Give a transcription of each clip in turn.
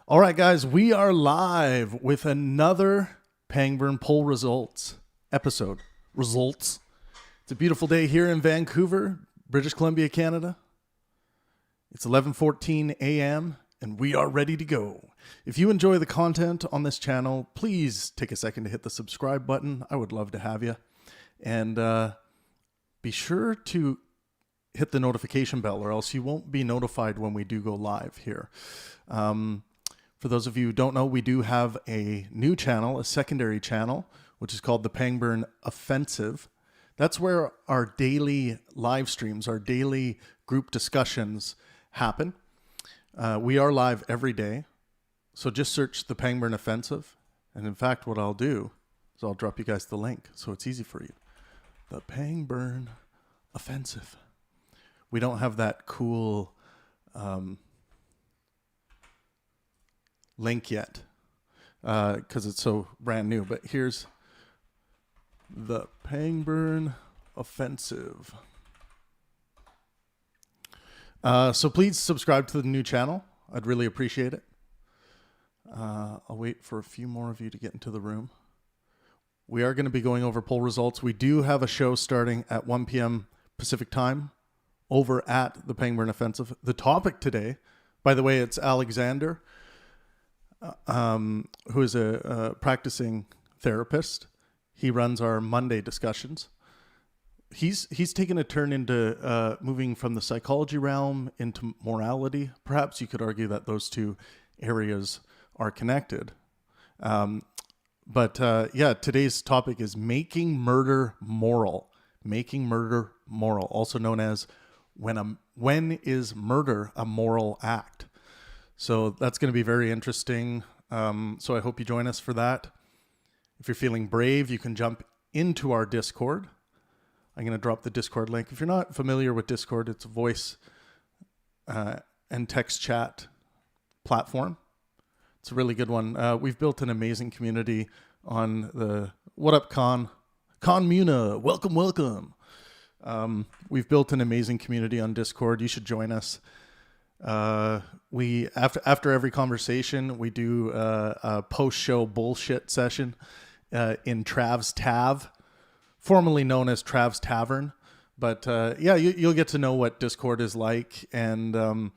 All right, guys, we are live with another Pangburn poll results episode. Results. It's a beautiful day here in Vancouver, British Columbia, Canada. It's 11:14 a.m. and we are ready to go. If you enjoy the content on this channel, please take a second to hit the subscribe button. I would love to have you. And be sure to hit the notification bell or else you won't be notified when we do go live here. For those of you who don't know, we do have a new channel, a secondary channel, which is called the Pangburn Offensive. That's where our daily live streams, our daily group discussions happen. We are live every day. So just search the Pangburn Offensive. And in fact, what I'll do is I'll drop you guys the link so it's easy for you. The Pangburn Offensive. We don't have that cool link yet because it's so brand new, but here's the Pangburn Offensive. So please subscribe to the new channel. I'd really appreciate it. I'll wait for a few more of you to get into the room. We are going to be going over poll results. We do have a show starting at 1 p.m. Pacific time over at the Pangburn Offensive. The topic today, by the way, it's Alexander, who is a practicing therapist. He runs our Monday discussions. He's taken a turn into moving from the psychology realm into morality. Perhaps you could argue that those two areas are connected. But today's topic is making murder moral. Making murder moral, also known as when is murder a moral act? So that's going to be very interesting. So I hope you join us for that. If you're feeling brave, you can jump into our Discord. I'm going to drop the Discord link. If you're not familiar with Discord, it's a voice and text chat platform. It's a really good one. We've built an amazing community on the What Up Con Muna. Welcome. We've built an amazing community on Discord. You should join us. We after every conversation, we do a post-show bullshit session in Trav's Tav, formerly known as Trav's Tavern. But you'll get to know what Discord is like, and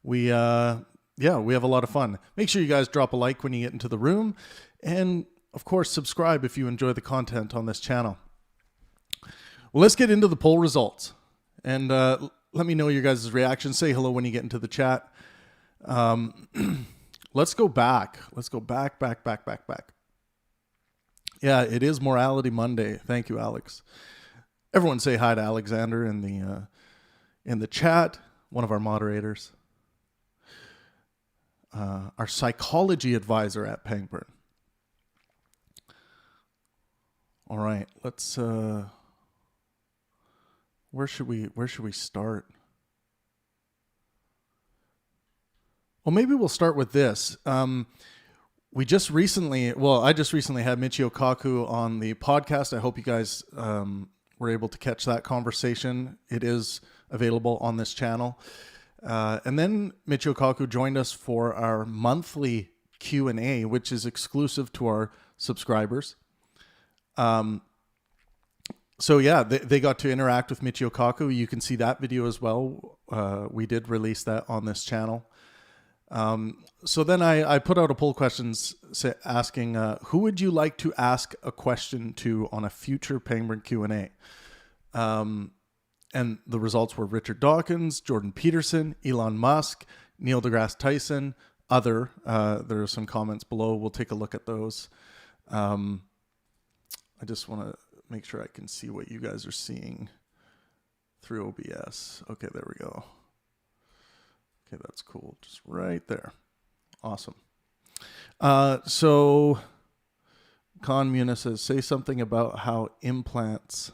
we have a lot of fun. Make sure you guys drop a like when you get into the room, and of course subscribe if you enjoy the content on this channel. Well, let's get into the poll results, and let me know your guys' reactions. Say hello when you get into the chat. Let's go back. Let's go back. Yeah, it is Morality Monday. Thank you, Alex. Everyone say hi to Alexander in the chat. One of our moderators. Our psychology advisor at Pangburn. All right, let's... Where should we start? Well, maybe we'll start with this. I just recently had Michio Kaku on the podcast. I hope you guys were able to catch that conversation. It is available on this channel. And then Michio Kaku joined us for our monthly Q&A, which is exclusive to our subscribers. So yeah, they got to interact with Michio Kaku. You can see that video as well. We did release that on this channel. So then I put out a poll questions asking, who would you like to ask a question to on a future Pangburn Q&A? And the results were Richard Dawkins, Jordan Peterson, Elon Musk, Neil deGrasse Tyson, other. There are some comments below. We'll take a look at those. I just want to make sure I can see what you guys are seeing through OBS. Okay, there we go. Okay, that's cool. Just right there. Awesome. So Con Muna says, say something about how implants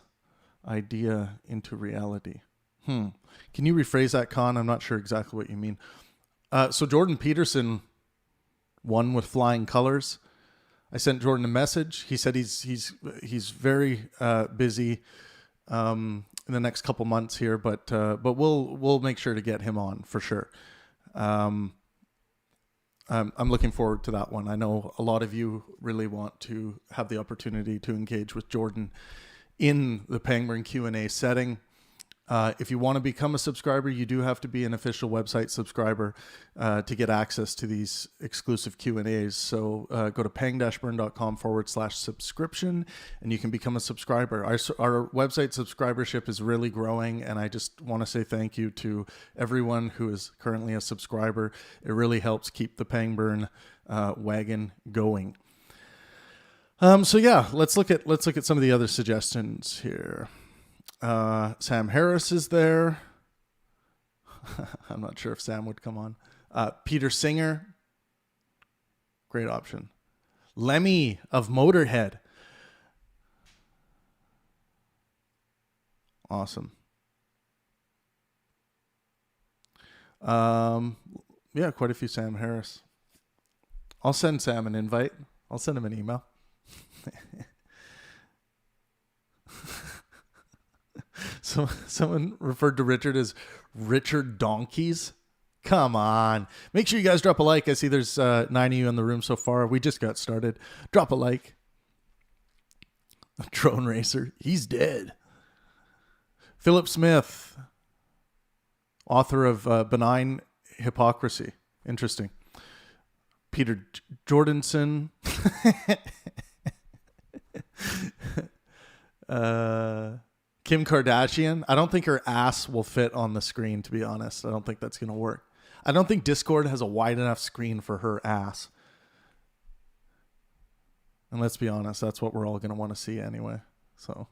idea into reality. Can you rephrase that, Con? I'm not sure exactly what you mean. So Jordan Peterson won with flying colors. I sent Jordan a message. He said he's very busy in the next couple months here, but we'll make sure to get him on for sure. I'm looking forward to that one. I know a lot of you really want to have the opportunity to engage with Jordan in the Pangburn Q&A setting. If you want to become a subscriber, you do have to be an official website subscriber to get access to these exclusive Q&As. So go to pang-burn.com/subscription and you can become a subscriber. Our website subscribership is really growing, and I just want to say thank you to everyone who is currently a subscriber. It really helps keep the Pangburn wagon going. So yeah, let's look at some of the other suggestions here. Sam Harris is there. I'm not sure if Sam would come on. Peter Singer, great option. Lemmy of Motorhead, awesome. Yeah, quite a few Sam Harris. I'll send Sam an invite. I'll send him an email. So someone referred to Richard as Richard Donkeys. Come on. Make sure you guys drop a like. I see there's 9 of you in the room so far. We just got started. Drop a like. Drone Racer. He's dead. Philip Smith, author of Benign Hypocrisy. Interesting. Peter Jordanson. Kim Kardashian. I don't think her ass will fit on the screen, to be honest. I don't think that's going to work. I don't think Discord has a wide enough screen for her ass. And let's be honest, that's what we're all going to want to see anyway. So,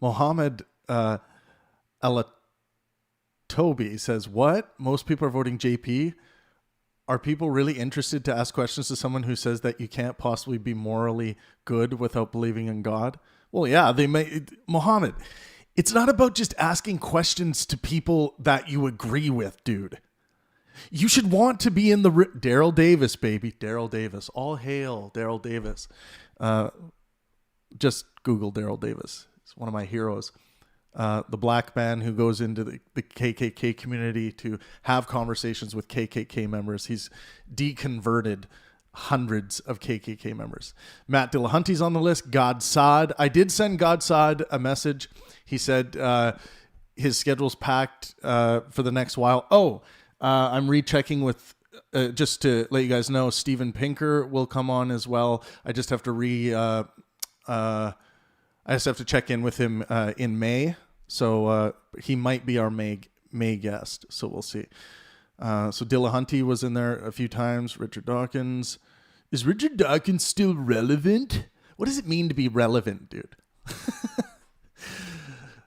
Mohammed Alatobi says, what? Most people are voting JP? Are people really interested to ask questions to someone who says that you can't possibly be morally good without believing in God? Well, yeah, they may. Mohammed, it's not about just asking questions to people that you agree with, dude. You should want to be in the... Daryl Davis, baby. Daryl Davis. All hail Daryl Davis. Just Google Daryl Davis. He's one of my heroes. The black man who goes into the KKK community to have conversations with KKK members. He's deconverted hundreds of KKK members. Matt Dillahunty's on the list. God Saad. I did send God Saad a message. He said his schedule's packed for the next while. I'm rechecking with, just to let you guys know, Steven Pinker will come on as well. I just have to I just have to check in with him in May. So he might be our May guest. So we'll see. So Dillahunty was in there a few times. Richard Dawkins. Is Richard Dawkins still relevant? What does it mean to be relevant, dude?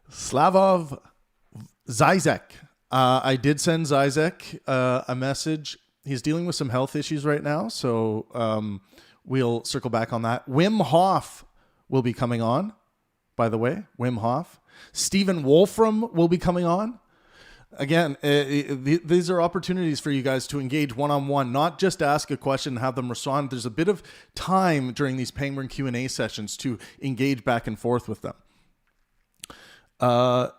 Slavov Zizek. I did send Zizek a message. He's dealing with some health issues right now. So we'll circle back on that. Wim Hof will be coming on. By the way, Wim Hof. Stephen Wolfram will be coming on. Again, these are opportunities for you guys to engage one-on-one, not just ask a question and have them respond. There's a bit of time during these Pangburn Q&A sessions to engage back and forth with them. Khan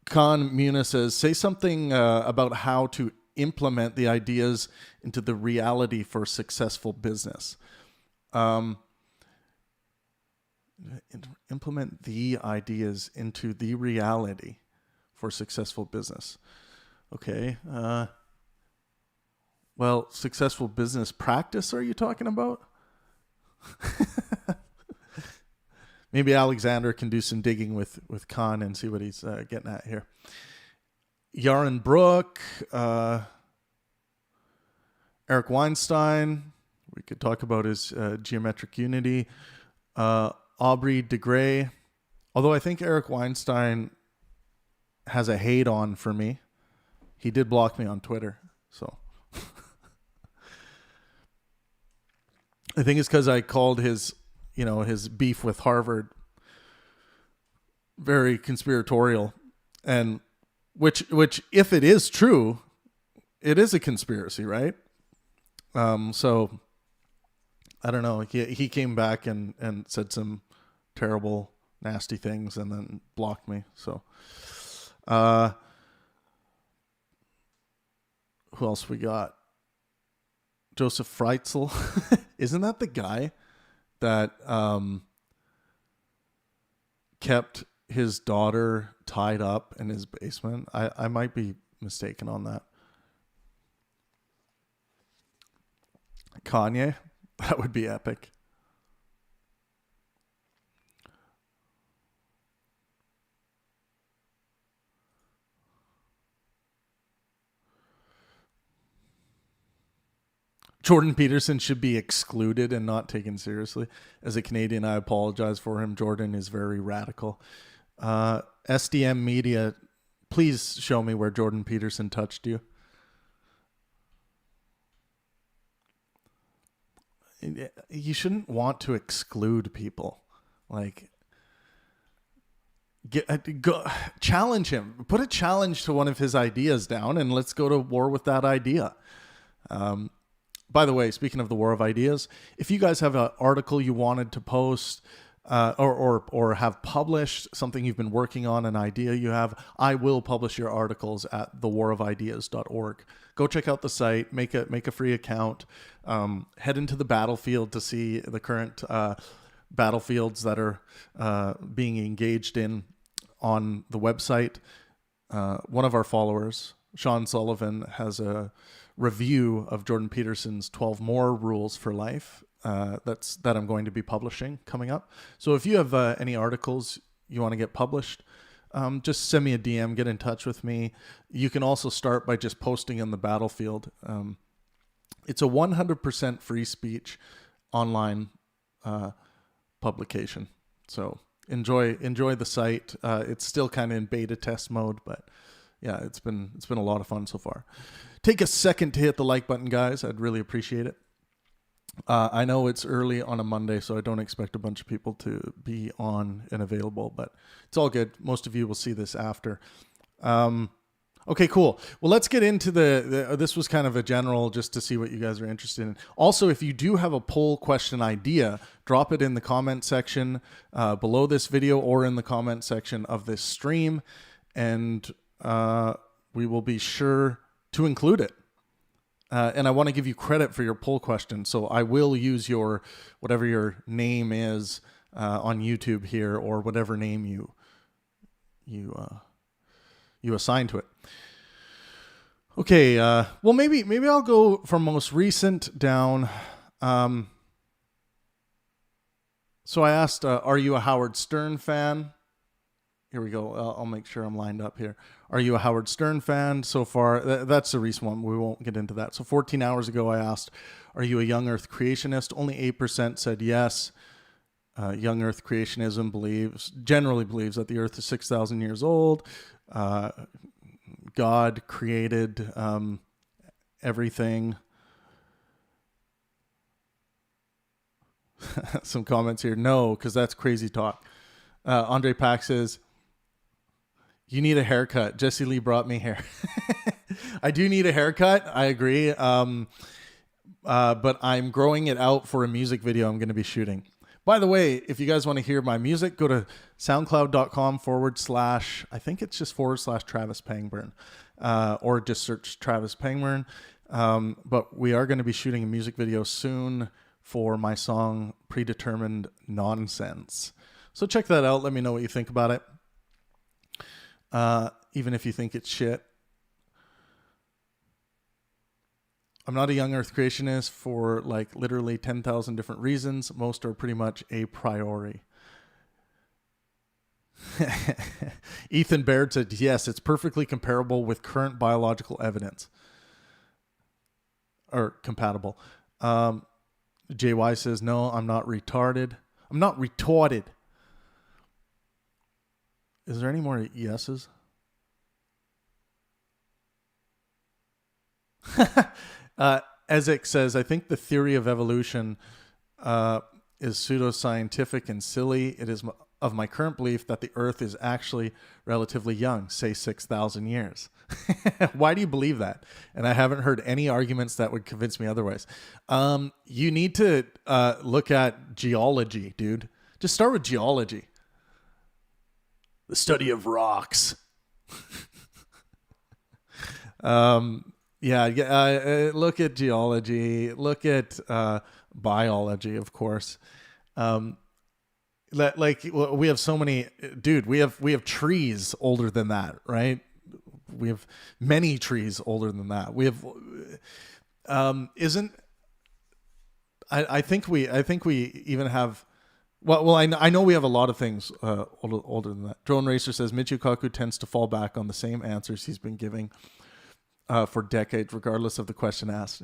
Muna says, say something about how to implement the ideas into the reality for successful business. Implement the ideas into the reality for successful business. Okay. Well, successful business practice are you talking about? Maybe Alexander can do some digging with Khan and see what he's getting at here. Yaron Brook, Eric Weinstein. We could talk about his geometric unity. Aubrey DeGray. Although I think Eric Weinstein has a hate on for me. He did block me on Twitter. So I think it's because I called his beef with Harvard very conspiratorial, and which if it is true, it is a conspiracy, right? So I don't know. He came back and said some terrible, nasty things and then blocked me. So, Who else we got? Joseph Freitzel. Isn't that the guy that kept his daughter tied up in his basement? I might be mistaken on that. Kanye? That would be epic. Jordan Peterson should be excluded and not taken seriously. As a Canadian, I apologize for him. Jordan is very radical. SDM Media, please show me where Jordan Peterson touched you. You shouldn't want to exclude people. Like, go challenge him. Put a challenge to one of his ideas down, and let's go to war with that idea. By the way, speaking of the war of ideas, if you guys have an article you wanted to post or have published, something you've been working on, an idea you have, I will publish your articles at thewarofideas.org. Go check out the site, make a free account, head into the battlefield to see the current battlefields that are being engaged in on the website. One of our followers, Sean Sullivan, has a review of Jordan Peterson's 12 More Rules for Life that I'm going to be publishing coming up. So if you have any articles you want to get published, just send me a DM, get in touch with me. You can also start by just posting on the battlefield. It's a 100% free speech online publication. So enjoy the site. It's still kind of in beta test mode, but yeah, it's been a lot of fun so far. Take a second to hit the like button, guys. I'd really appreciate it. I know it's early on a Monday, so I don't expect a bunch of people to be on and available, but it's all good. Most of you will see this after. Okay, cool. Well, let's get into this was kind of a general just to see what you guys are interested in. Also, if you do have a poll question idea, drop it in the comment section below this video or in the comment section of this stream, and we will be sure to include it. And I want to give you credit for your poll question. So I will use your, whatever your name is on YouTube here, or whatever name you assign to it. Okay. Well, maybe I'll go from most recent down. So I asked, are you a Howard Stern fan? Here we go. I'll make sure I'm lined up here. Are you a Howard Stern fan so far? That's the recent one. We won't get into that. So 14 hours ago, I asked, are you a young earth creationist? Only 8% said yes. Young earth creationism generally believes that the earth is 6,000 years old. God created everything. Some comments here. No, because that's crazy talk. Andre Pack says, you need a haircut. Jesse Lee brought me hair. I do need a haircut. I agree. But I'm growing it out for a music video I'm going to be shooting. By the way, if you guys want to hear my music, go to soundcloud.com / I think it's just / Travis Pangburn, or just search Travis Pangburn. But we are going to be shooting a music video soon for my song Predetermined Nonsense. So check that out. Let me know what you think about it. Even if you think it's shit. I'm not a young earth creationist for like literally 10,000 different reasons. Most are pretty much a priori. Ethan Baird said, yes, it's perfectly comparable with current biological evidence. Or compatible. JY says, no, I'm not retarded. I'm not retorted. Is there any more yeses? Ezek says, I think the theory of evolution is pseudoscientific and silly. It is of my current belief that the Earth is actually relatively young, say 6,000 years. Why do you believe that? And I haven't heard any arguments that would convince me otherwise. You need to look at geology, dude. Just start with geology. The study of rocks. Yeah, look at geology, look at biology, of course. Um, like we have so many, dude. We have trees older than that, right? We have many trees older than that. We have isn't I think we even have I know we have a lot of things older than that. Drone Racer says Michio Kaku tends to fall back on the same answers he's been giving for decades, regardless of the question asked.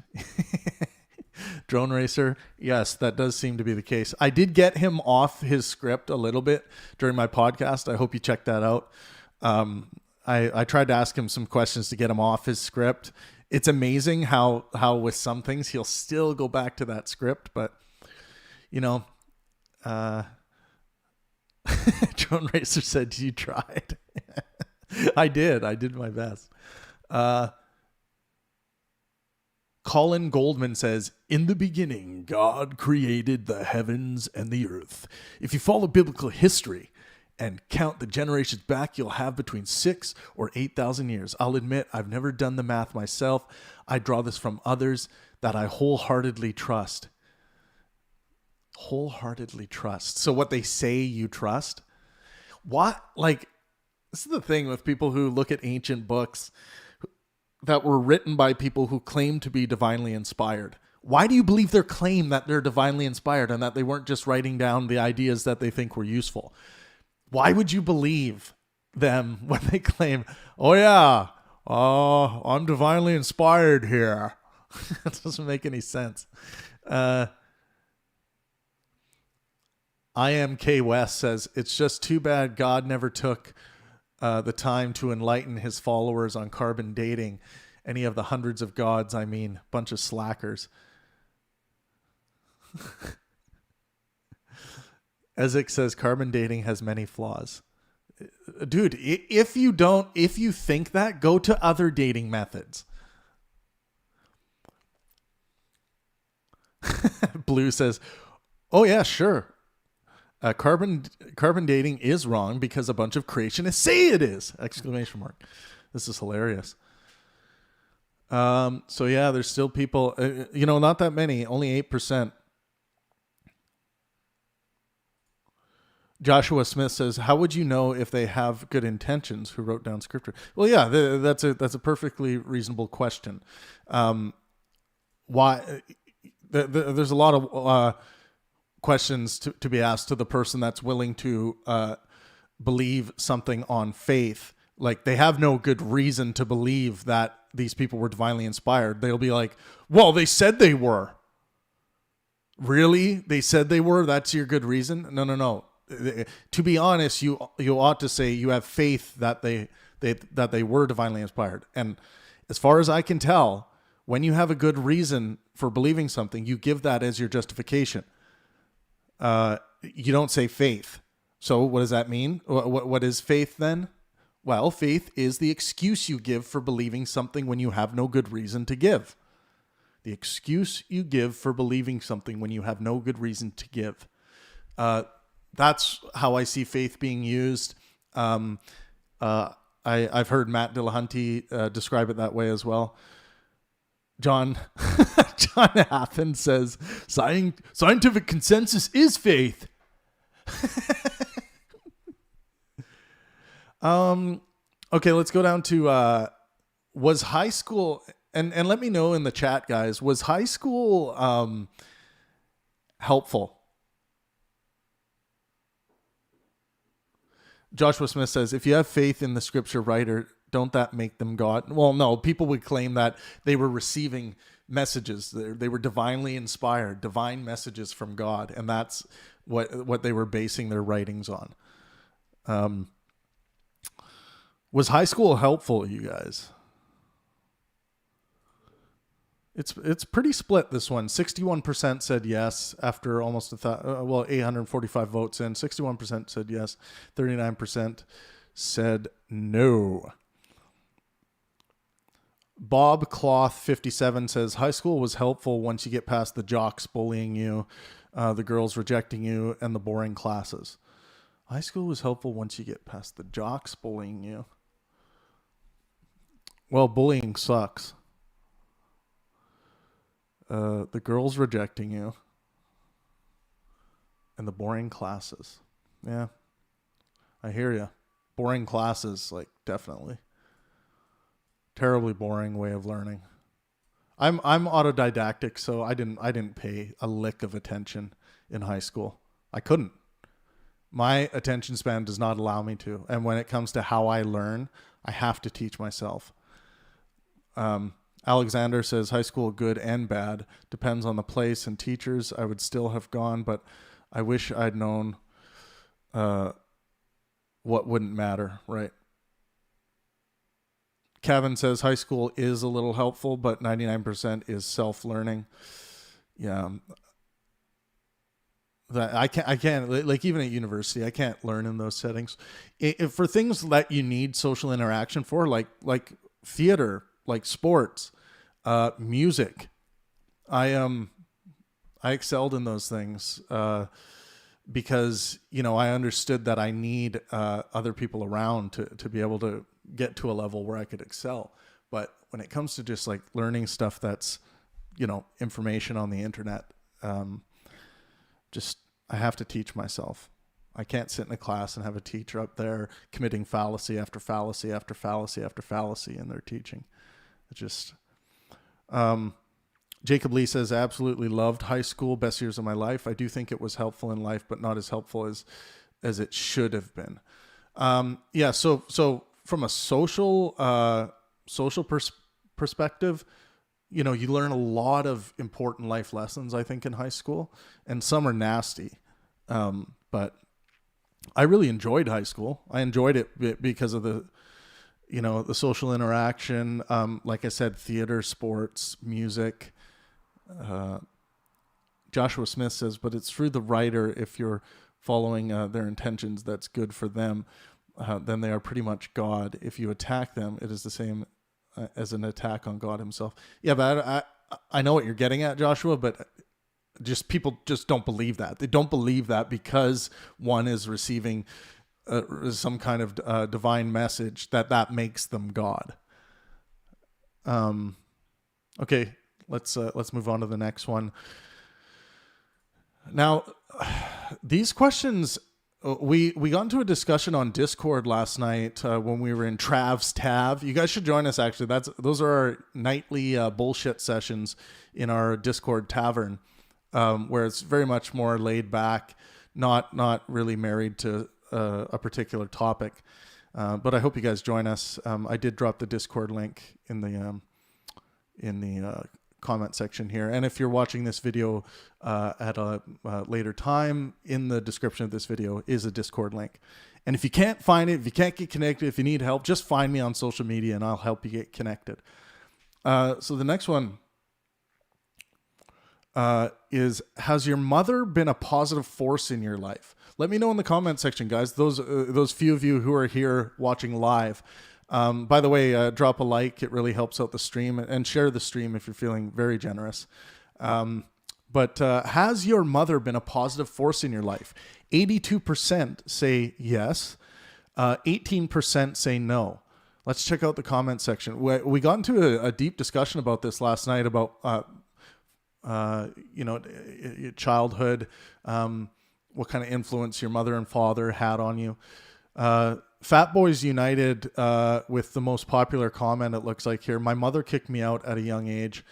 Drone Racer, yes, that does seem to be the case. I did get him off his script a little bit during my podcast. I hope you checked that out. I tried to ask him some questions to get him off his script. It's amazing how with some things he'll still go back to that script, but you know, Drone Racer said you tried. I did my best. Colin Goldman says, in the beginning, God created the heavens and the earth. If you follow biblical history and count the generations back, you'll have between 6 or 8,000 years. I'll admit I've never done the math myself. I draw this from others that I wholeheartedly trust. Wholeheartedly trust. So what they say you trust? What? Like, this is the thing with people who look at ancient books that were written by people who claim to be divinely inspired. Why do you believe their claim that they're divinely inspired and that they weren't just writing down the ideas that they think were useful? Why would you believe them when they claim, oh yeah, I'm divinely inspired here? That doesn't make any sense. I am K West says, it's just too bad God never took the time to enlighten his followers on carbon dating. Any of the hundreds of gods, I mean, bunch of slackers. Ezek says carbon dating has many flaws. Dude, if you think that, go to other dating methods. Blue says, oh yeah, sure. Carbon dating is wrong because a bunch of creationists say it is! Exclamation mark. This is hilarious. So yeah, there's still people, not that many, only 8%. Joshua Smith says, how would you know if they have good intentions who wrote down scripture? Well, yeah, that's a perfectly reasonable question. Why? There's a lot of questions to be asked to the person that's willing to believe something on faith. Like, they have no good reason to believe that these people were divinely inspired. They'll be like, well, they said they were. Really? They said they were? That's your good reason? No. To be honest, you ought to say you have faith that they were divinely inspired. And as far as I can tell, when you have a good reason for believing something, you give that as your justification. You don't say faith. So what does that mean? What is faith then? Well, faith is the excuse you give for believing something when you have no good reason to give. The excuse you give for believing something when you have no good reason to give. That's how I see faith being used. I've heard Matt Dillahunty describe it that way as well. John Athens says, scientific consensus is faith. Okay, let's go down to was high school, and let me know in the chat, guys, was high school helpful? Joshua Smith says, if you have faith in the scripture writer, don't that make them God? Well, no, people would claim that they were receiving messages. They were divinely inspired, divine messages from God. And that's what they were basing their writings on. Was high school helpful, you guys? It's pretty split, this one. 61% said yes after almost 845 votes in. 61% said yes. 39% said no. Bob Cloth 57 says high school was helpful once you get past the jocks bullying you, the girls rejecting you, and the boring classes. High school was helpful once you get past the jocks bullying you. Well, bullying sucks. The girls rejecting you. And the boring classes. Yeah. I hear you. Boring classes, like, definitely. Terribly boring way of learning. I'm autodidactic, so I didn't pay a lick of attention in high school. I couldn't. My attention span does not allow me to. And when it comes to how I learn, I have to teach myself. Alexander says high school good and bad. Depends on the place and teachers. I would still have gone, but I wish I'd known what wouldn't matter, right? Kevin says high school is a little helpful, but 99% is self-learning. Yeah. That I can't like, even at university, I can't learn in those settings. For things that you need social interaction for, like theater, like sports, music, I excelled in those things because, you know, I understood that I need other people around to be able to get to a level where I could excel. But when it comes to just like learning stuff that's, you know, information on the internet, just I have to teach myself. I can't sit in a class and have a teacher up there committing fallacy after fallacy after fallacy after fallacy in their teaching. It just Jacob Lee says, absolutely loved high school, best years of my life. I do think it was helpful in life, but not as helpful as it should have been. Yeah. So from a social perspective, you know, you learn a lot of important life lessons, I think, in high school, and some are nasty. But I really enjoyed high school. I enjoyed it because of the social interaction. Like I said, theater, sports, music. Joshua Smith says, but it's through the writer. If you're following their intentions, that's good for them. Then they are pretty much God. If you attack them, it is the same as an attack on God himself. Yeah, but I know what you're getting at, Joshua, but just people just don't believe that. They don't believe that because one is receiving some kind of divine message that makes them God. Okay, let's move on to the next one. Now, these questions, we got into a discussion on Discord last night when we were in Trav's Tav. You guys should join us, actually. Those are our nightly bullshit sessions in our Discord tavern, where it's very much more laid back, not really married to a particular topic. But I hope you guys join us. I did drop the Discord link in the comment section here. And if you're watching this video at a later time, in the description of this video is a Discord link. And if you can't find it, if you can't get connected, if you need help, just find me on social media and I'll help you get connected. So the next one is, has your mother been a positive force in your life? Let me know in the comment section, guys. Those few of you who are here watching live. By the way, drop a like. It really helps out the stream, and share the stream if you're feeling very generous. But has your mother been a positive force in your life? 82% say yes. 18% say no. Let's check out the comment section. We got into a deep discussion about this last night about, childhood, what kind of influence your mother and father had on you. Fat Boys United with the most popular comment, it looks like here. My mother kicked me out at a young age.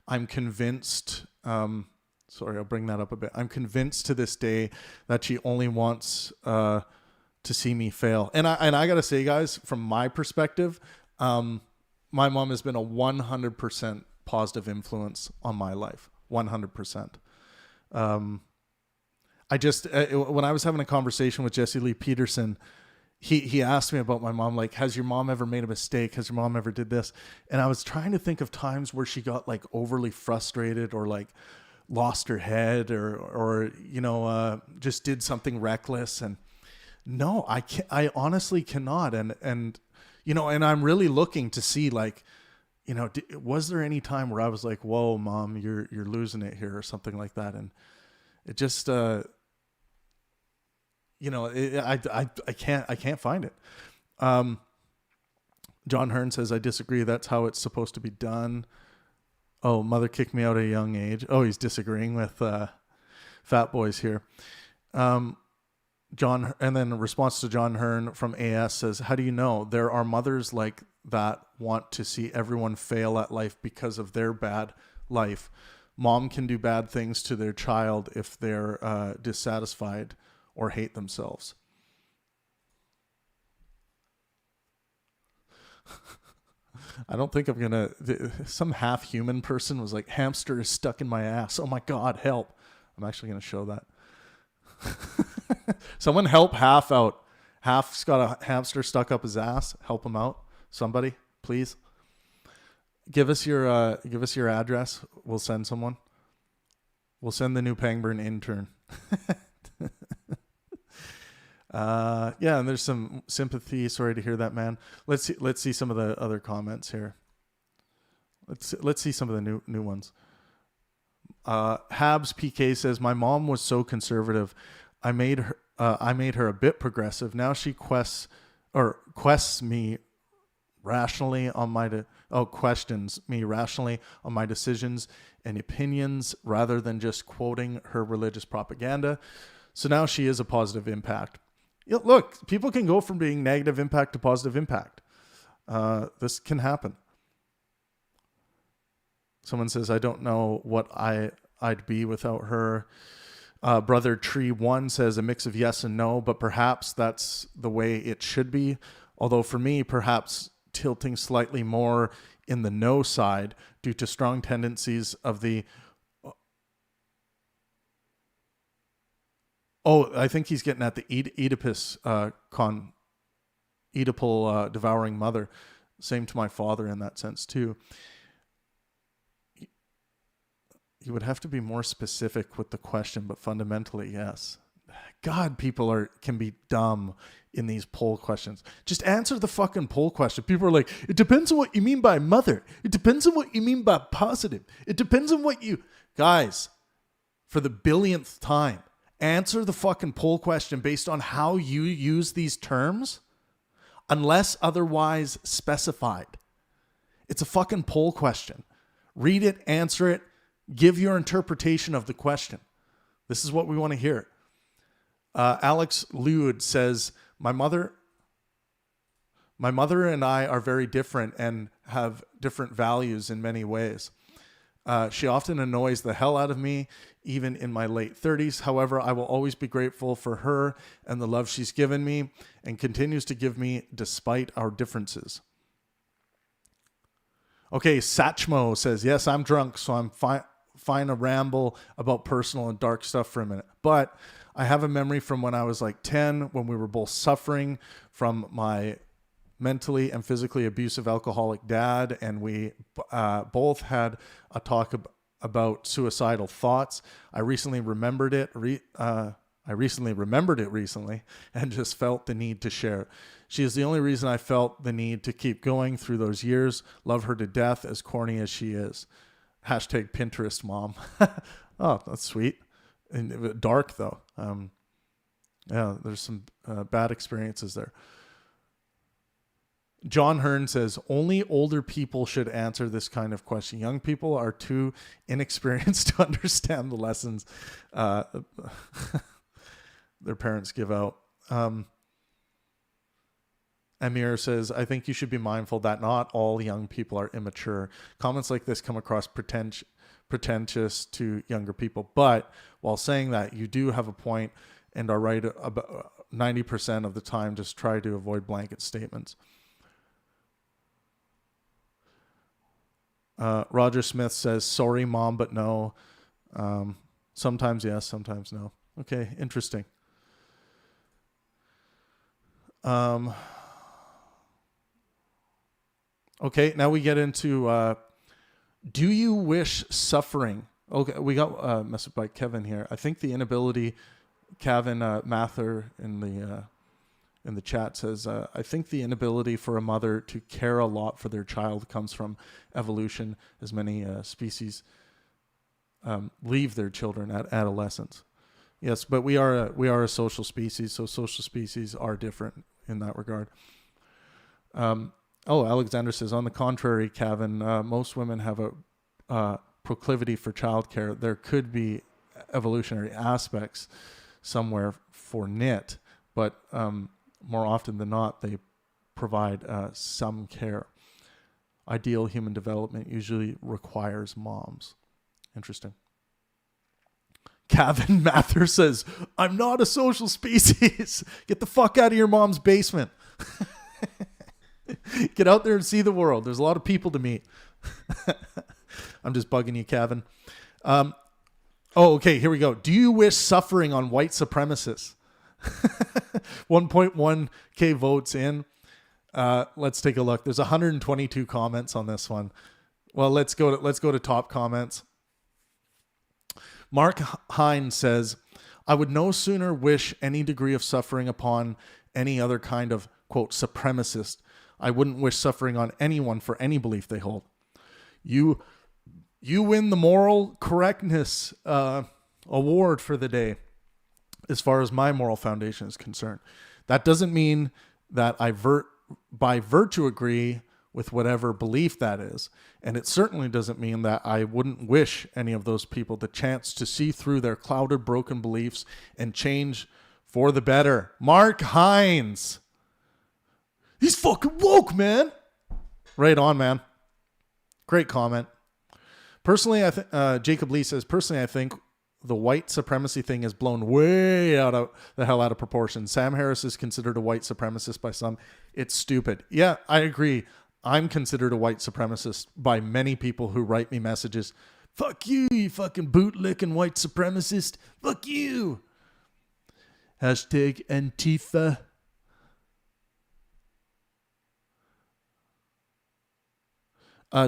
I'm convinced, sorry, I'll bring that up a bit. I'm convinced to this day that she only wants to see me fail. And I got to say, guys, from my perspective, my mom has been a 100% positive influence on my life. 100%. When I was having a conversation with Jesse Lee Peterson, he asked me about my mom, like, has your mom ever made a mistake? Has your mom ever did this? And I was trying to think of times where she got like overly frustrated or like lost her head or just did something reckless. And no, I honestly cannot. And I'm really looking to see, like, was there any time where I was like, whoa, mom, you're losing it here or something like that? And it just, I can't find it. John Hearn says, I disagree. That's how it's supposed to be done. Oh, mother kicked me out at a young age. Oh, he's disagreeing with Fat Boys here. John, and then in response to John Hearn from AS says, how do you know? There are mothers like that want to see everyone fail at life because of their bad life. Mom can do bad things to their child if they're dissatisfied or hate themselves. I don't think I'm going to... Some half-human person was like, hamster is stuck in my ass. Oh my God, help. I'm actually going to show that. Someone help Half out. Half's got a hamster stuck up his ass. Help him out. Somebody, please. Give us your address. We'll send someone. We'll send the new Pangburn intern. Yeah, and there's some sympathy. Sorry to hear that, man. Let's see some of the other comments here. Let's see some of the new ones. Habs PK says, my mom was so conservative. I made her a bit progressive. Now she questions me rationally on my decisions and opinions rather than just quoting her religious propaganda. So now she is a positive impact. Look, people can go from being negative impact to positive impact. This can happen. Someone says, I don't know what I'd be without her. Brother Tree 1 says a mix of yes and no, but perhaps that's the way it should be. Although for me, perhaps tilting slightly more in the no side due to strong tendencies of the... Oh, I think he's getting at the Oedipus Oedipal devouring mother. Same to my father in that sense too. You would have to be more specific with the question, but fundamentally, yes. God, people can be dumb in these poll questions. Just answer the fucking poll question. People are like, it depends on what you mean by mother. It depends on what you mean by positive. It depends on what you... Guys, for the billionth time, answer the fucking poll question based on how you use these terms, unless otherwise specified. It's a fucking poll question. Read it, answer it, give your interpretation of the question. This is what we want to hear. Alex Lude says, my mother and I are very different and have different values in many ways. She often annoys the hell out of me, even in my late 30s. However, I will always be grateful for her and the love she's given me and continues to give me despite our differences. Okay, Satchmo says, yes, I'm drunk, so I'm fine to ramble about personal and dark stuff for a minute. But I have a memory from when I was like 10, when we were both suffering from my mentally and physically abusive alcoholic dad, and we both had a talk about suicidal thoughts. I recently remembered it recently and just felt the need to share. She is the only reason I felt the need to keep going through those years. Love her to death, as corny as she is. Hashtag Pinterest mom. Oh, that's sweet. And dark though. Yeah, there's some bad experiences there. John Hearn says, only older people should answer this kind of question. Young people are too inexperienced to understand the lessons their parents give out. Amir says, I think you should be mindful that not all young people are immature. Comments like this come across pretentious to younger people. But while saying that, you do have a point and are right about 90% of the time. Just try to avoid blanket statements. Roger Smith says, sorry, mom, but no. Sometimes yes, sometimes no. Okay, interesting. Okay, now we get into, do you wish suffering? Okay, we got a message by Kevin here. I think the inability, Kevin Mather in the chat says, I think the inability for a mother to care a lot for their child comes from evolution, as many species leave their children at adolescence. Yes, but we are a social species, so social species are different in that regard. Alexander says, on the contrary, Kevin, most women have a proclivity for childcare, there could be evolutionary aspects somewhere for NIT, but more often than not, they provide some care. Ideal human development usually requires moms. Interesting. Kevin Mather says, I'm not a social species. Get the fuck out of your mom's basement. Get out there and see the world. There's a lot of people to meet. I'm just bugging you, Kevin. Okay, here we go. Do you wish suffering on white supremacists? 1.1K votes in. Let's take a look. There's 122 comments on this one. Well, let's go to top comments. Mark Hines says, I would no sooner wish any degree of suffering upon any other kind of, quote, supremacist. I wouldn't wish suffering on anyone for any belief they hold. You win the moral correctness award for the day, as far as my moral foundation is concerned. That doesn't mean that I by virtue agree with whatever belief that is. And it certainly doesn't mean that I wouldn't wish any of those people the chance to see through their clouded, broken beliefs and change for the better. Mark Hines. He's fucking woke, man. Right on, man. Great comment. Personally, Jacob Lee says, personally, I think the white supremacy thing is blown way out of proportion. Sam Harris is considered a white supremacist by some. It's stupid. Yeah, I agree. I'm considered a white supremacist by many people who write me messages. Fuck you, you fucking bootlicking white supremacist. Fuck you. Hashtag Antifa.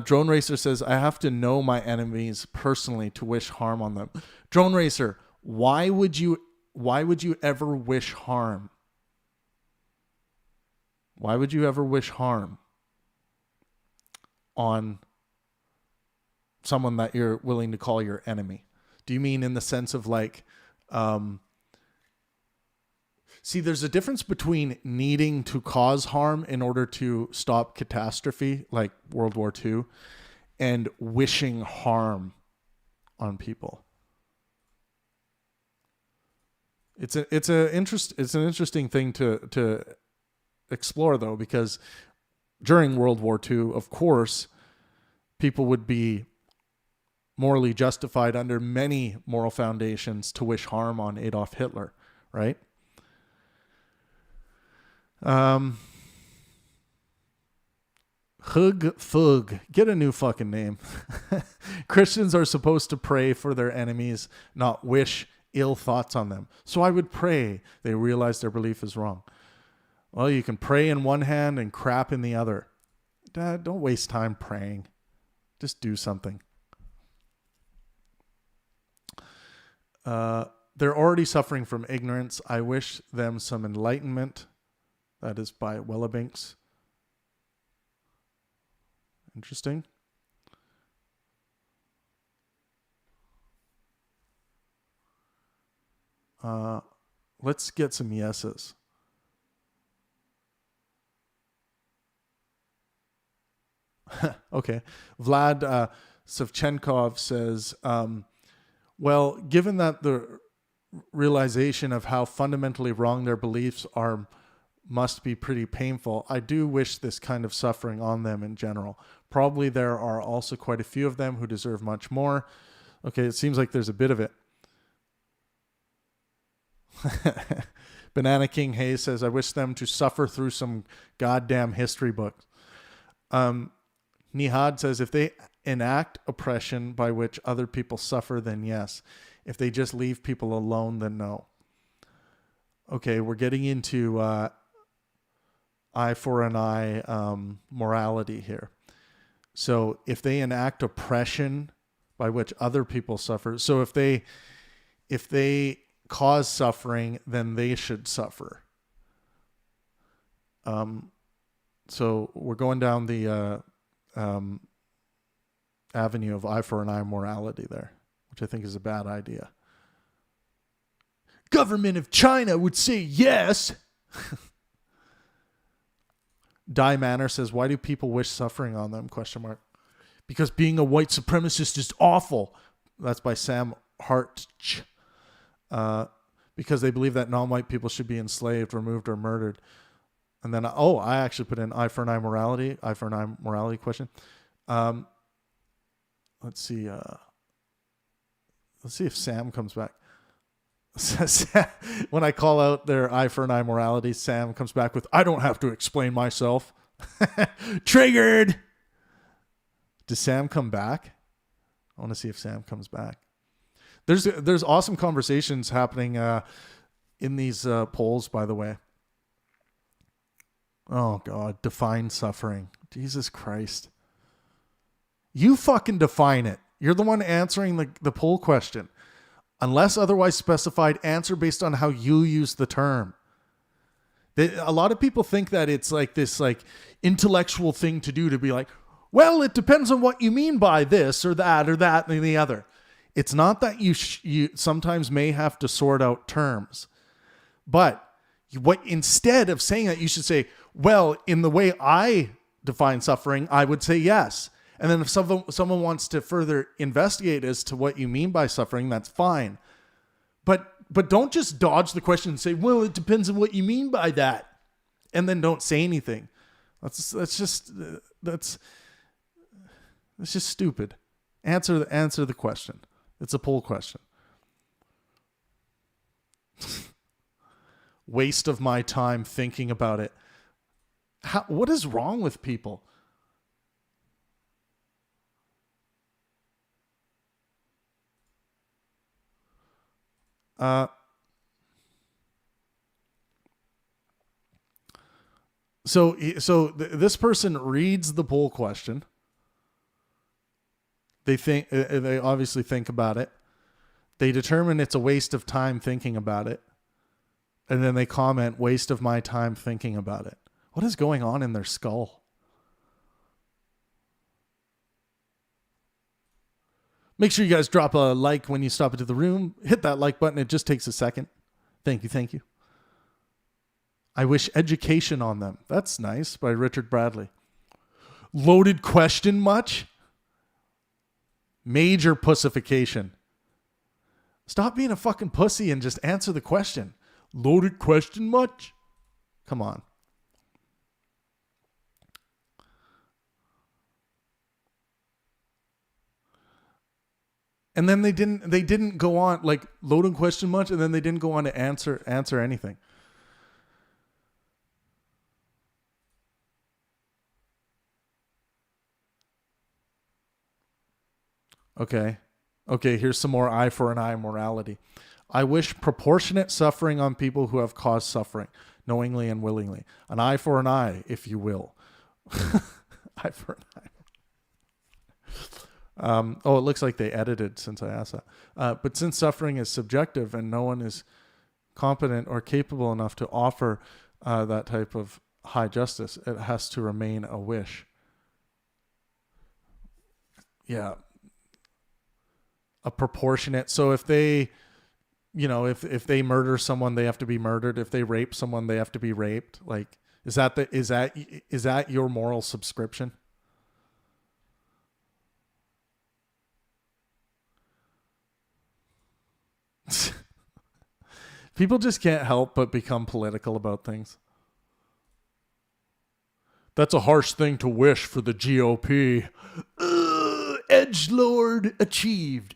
Drone Racer says, I have to know my enemies personally to wish harm on them. Drone Racer, why would you ever wish harm? Why would you ever wish harm on someone that you're willing to call your enemy? Do you mean in the sense of like, see, there's a difference between needing to cause harm in order to stop catastrophe, like World War II, and wishing harm on people. It's an interesting thing to explore, though, because during World War II, of course, people would be morally justified under many moral foundations to wish harm on Adolf Hitler, right? Hug Fug, get a new fucking name. Christians are supposed to pray for their enemies, not wish ill thoughts on them. So I would pray they realize their belief is wrong. Well, you can pray in one hand and crap in the other. Dad, don't waste time praying. Just do something. They're already suffering from ignorance. I wish them some enlightenment. That is by Wellabinks. Interesting. Let's get some yeses. Okay. Vlad Savchenkov says, well, given that the realization of how fundamentally wrong their beliefs are must be pretty painful, I do wish this kind of suffering on them in general. Probably there are also quite a few of them who deserve much more. Okay, it seems like there's a bit of it. Banana King Hayes says, I wish them to suffer through some goddamn history books. Nihad says, if they enact oppression by which other people suffer, then yes. If they just leave people alone, then no. Okay, we're getting into eye for an eye morality here. So if they enact oppression by which other people suffer, so if they cause suffering, then they should suffer. So we're going down the avenue of eye for an eye morality there, which I think is a bad idea. Government of China would say yes. Die Manor says, why do people wish suffering on them? Question mark. because being a white supremacist is awful. That's by Sam Hart. Because they believe that non-white people should be enslaved, removed, or murdered. And then, I actually put in eye for an eye morality question. Let's see. Let's see if Sam comes back. When I call out their eye for an eye morality, Sam comes back with, I don't have to explain myself. Triggered. Does Sam come back? I want to see if Sam comes back. There's awesome conversations happening in these polls, by the way. Oh, God. Define suffering. Jesus Christ. You fucking define it. You're the one answering the poll question. Unless otherwise specified, answer based on how you use the term. A lot of people think that it's like this like intellectual thing to do, to be like, well, it depends on what you mean by this or that and the other. It's not that you sometimes may have to sort out terms. But instead of saying that, you should say, well, in the way I define suffering, I would say yes. And then if someone wants to further investigate as to what you mean by suffering, that's fine. But don't just dodge the question and say, well, it depends on what you mean by that. And then don't say anything. That's just stupid. Answer the question. It's a poll question. Waste of my time thinking about it. What is wrong with people? So this person reads the poll question. They obviously think about it. They determine it's a waste of time thinking about it. And then they comment, waste of my time thinking about it. What is going on in their skull? Make sure you guys drop a like when you stop into the room. Hit that like button. It just takes a second. Thank you. I wish education on them. That's nice, by Richard Bradley. Loaded question much? Major pussification. Stop being a fucking pussy and just answer the question. Loaded question much? Come on. And then they didn't go on, like, loaded question much, and then they didn't go on to answer anything. Okay, here's some more eye for an eye morality. I wish proportionate suffering on people who have caused suffering, knowingly and willingly. An eye for an eye, if you will. Eye for an eye. It looks like they edited since I asked that. But since suffering is subjective and no one is competent or capable enough to offer that type of high justice, it has to remain a wish. Yeah. A proportionate. So if they, if they murder someone, they have to be murdered. If they rape someone, they have to be raped. Like, is that your moral subscription? People just can't help but become political about things. That's a harsh thing to wish for the GOP. Edgelord achieved.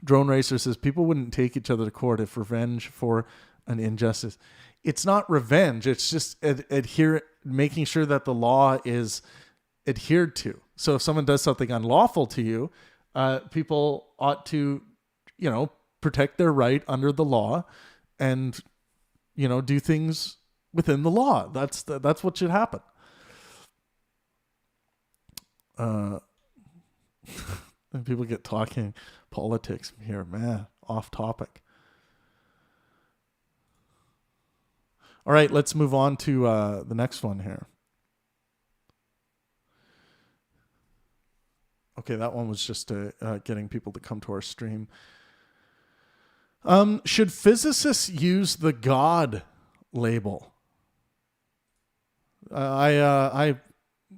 Drone Racer says people wouldn't take each other to court if revenge for an injustice. It's not revenge. It's just making sure that the law is adhered to. So if someone does something unlawful to you, people ought to, protect their right under the law and, do things within the law. That's what should happen. And people get talking politics here, man, off topic. All right, let's move on to the next one here. Okay, that one was just getting people to come to our stream. Should physicists use the God label?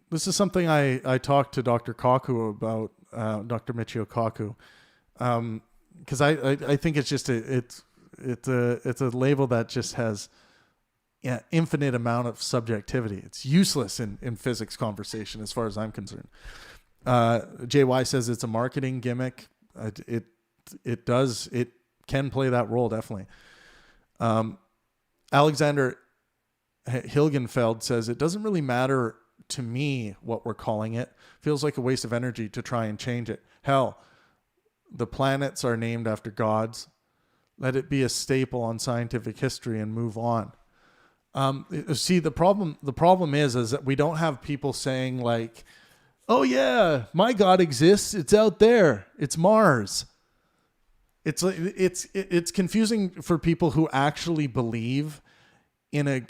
This is something I talked to Dr. Kaku about, Dr. Michio Kaku, because I think it's just it's a label that just has infinite amount of subjectivity. It's useless in physics conversation as far as I'm concerned. JY says it's a marketing gimmick. It can play that role, definitely. Alexander Hilgenfeld says it doesn't really matter to me what we're calling it. Feels like a waste of energy to try and change it. Hell, the planets are named after gods. Let it be a staple on scientific history and move on. See, the problem is that we don't have people saying like, oh yeah, my God exists. It's out there. It's Mars. It's confusing for people who actually believe in a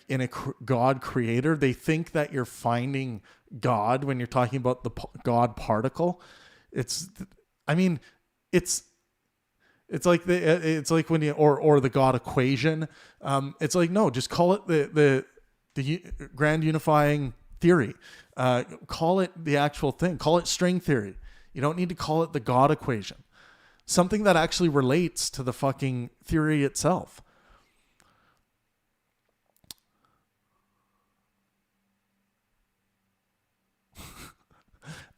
God creator. They think that you're finding God when you're talking about the God particle. It's like when you or the God equation. It's like, no, just call it the grand unifying theory. Call it the actual thing. Call it string theory. You don't need to call it the God equation. Something that actually relates to the fucking theory itself.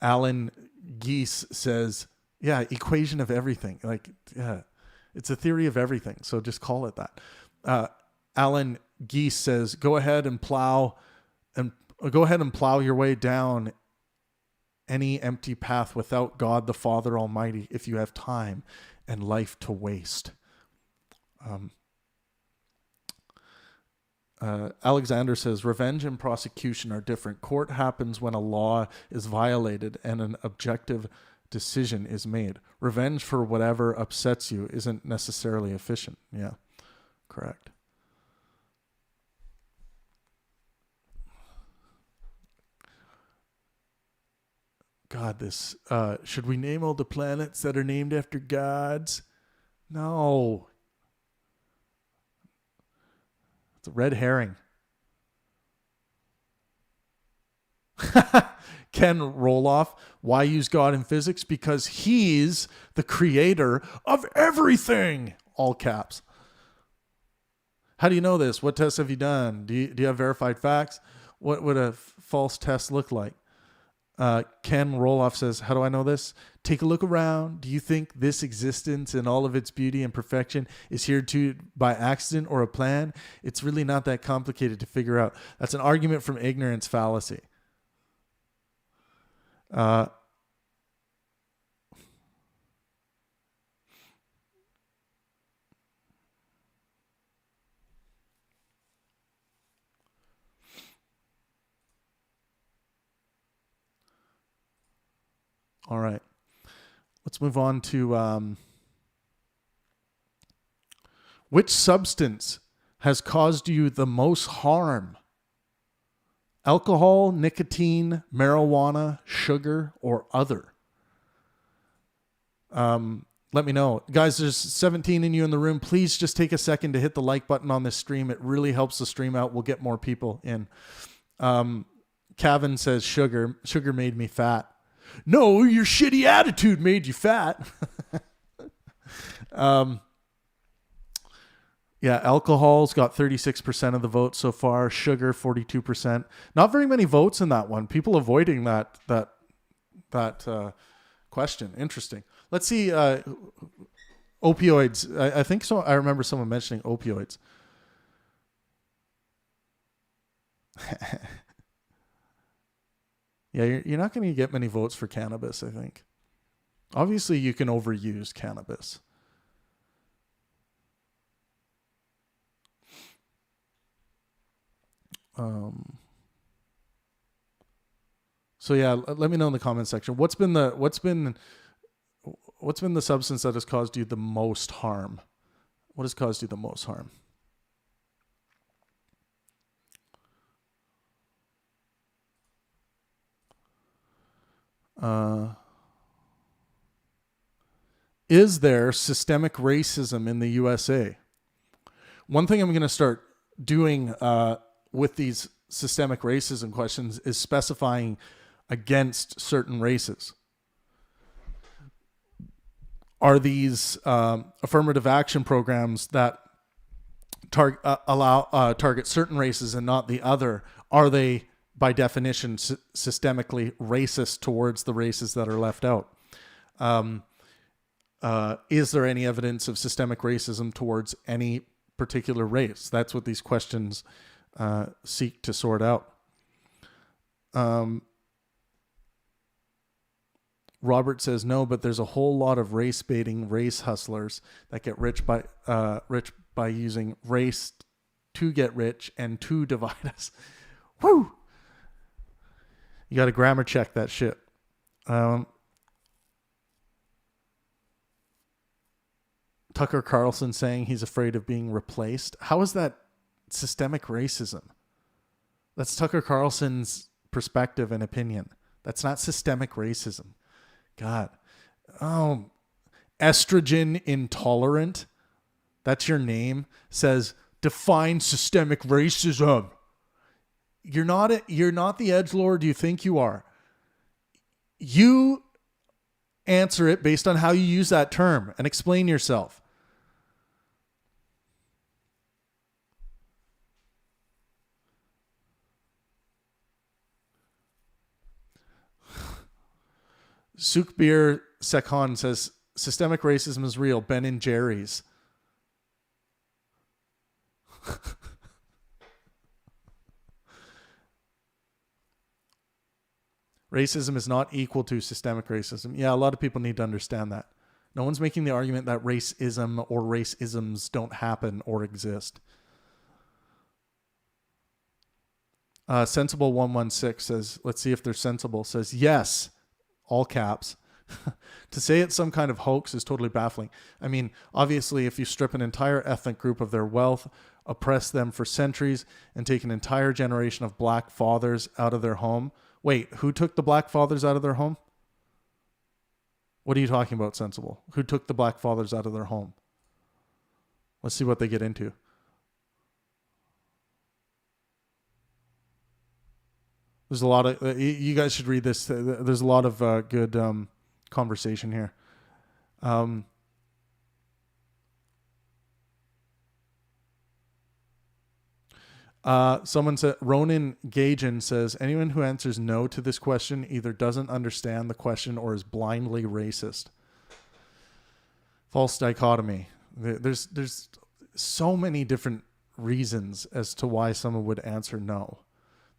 Alan Geese says, yeah, equation of everything. Like, yeah, it's a theory of everything. So just call it that. Alan Geese says, go ahead and plow your way down any empty path without God the Father Almighty if you have time and life to waste. Alexander says, revenge and prosecution are different. Court happens when a law is violated and an objective decision is made. Revenge for whatever upsets you isn't necessarily efficient. Yeah, correct. God, this, should we name all the planets that are named after gods? No. It's a red herring. Ken Roloff, why use God in physics? Because he's the creator of everything. All caps. How do you know this? What tests have you done? Do you have verified facts? What would a false test look like? Ken Roloff says, how do I know this? Take a look around. Do you think this existence in all of its beauty and perfection is here to by accident or a plan? It's really not that complicated to figure out. That's an argument from ignorance fallacy. All right. Let's move on to which substance has caused you the most harm? Alcohol, nicotine, marijuana, sugar, or other? Let me know. Guys, there's 17 in you in the room. Please just take a second to hit the like button on this stream. It really helps the stream out. We'll get more people in. Kevin says sugar. Sugar made me fat. No, your shitty attitude made you fat. Yeah, alcohol's got 36% of the vote so far. Sugar, 42%. Not very many votes in that one. People avoiding that question. Interesting. Let's see. Opioids. I think so. I remember someone mentioning opioids. Yeah, you're not going to get many votes for cannabis, I think. Obviously, you can overuse cannabis. So yeah, let me know in the comment section. What's been the substance that has caused you the most harm? What has caused you the most harm? Is there systemic racism in the USA? One thing I'm going to start doing with these systemic racism questions is specifying against certain races. Are these affirmative action programs that target certain races and not the other? Are they, by definition, systemically racist towards the races that are left out? Is there any evidence of systemic racism towards any particular race? That's what these questions seek to sort out. Robert says no, but there's a whole lot of race baiting race hustlers that get rich by using race to get rich and to divide us. Woo! You got to grammar check that shit. Tucker Carlson saying he's afraid of being replaced. How is that systemic racism? That's Tucker Carlson's perspective and opinion. That's not systemic racism. God. Oh, estrogen intolerant. That's your name. Says define systemic racism. You're not the edgelord you think you are. You answer it based on how you use that term and explain yourself. Sukbir Sekhan says systemic racism is real. Ben and Jerry's. Racism is not equal to systemic racism. Yeah, a lot of people need to understand that. No one's making the argument that racism or racisms don't happen or exist. Sensible 116 says, let's see if they're sensible, says yes, all caps. To say it's some kind of hoax is totally baffling. I mean, obviously, if you strip an entire ethnic group of their wealth, oppress them for centuries, and take an entire generation of black fathers out of their home. Wait, who took the black fathers out of their home? What are you talking about, sensible? Who took the black fathers out of their home? Let's see what they get into. There's a lot of, you guys should read this. There's a lot of good conversation here. Someone said, Ronan Gajan says, anyone who answers no to this question either doesn't understand the question or is blindly racist. False dichotomy. There's so many different reasons as to why someone would answer no.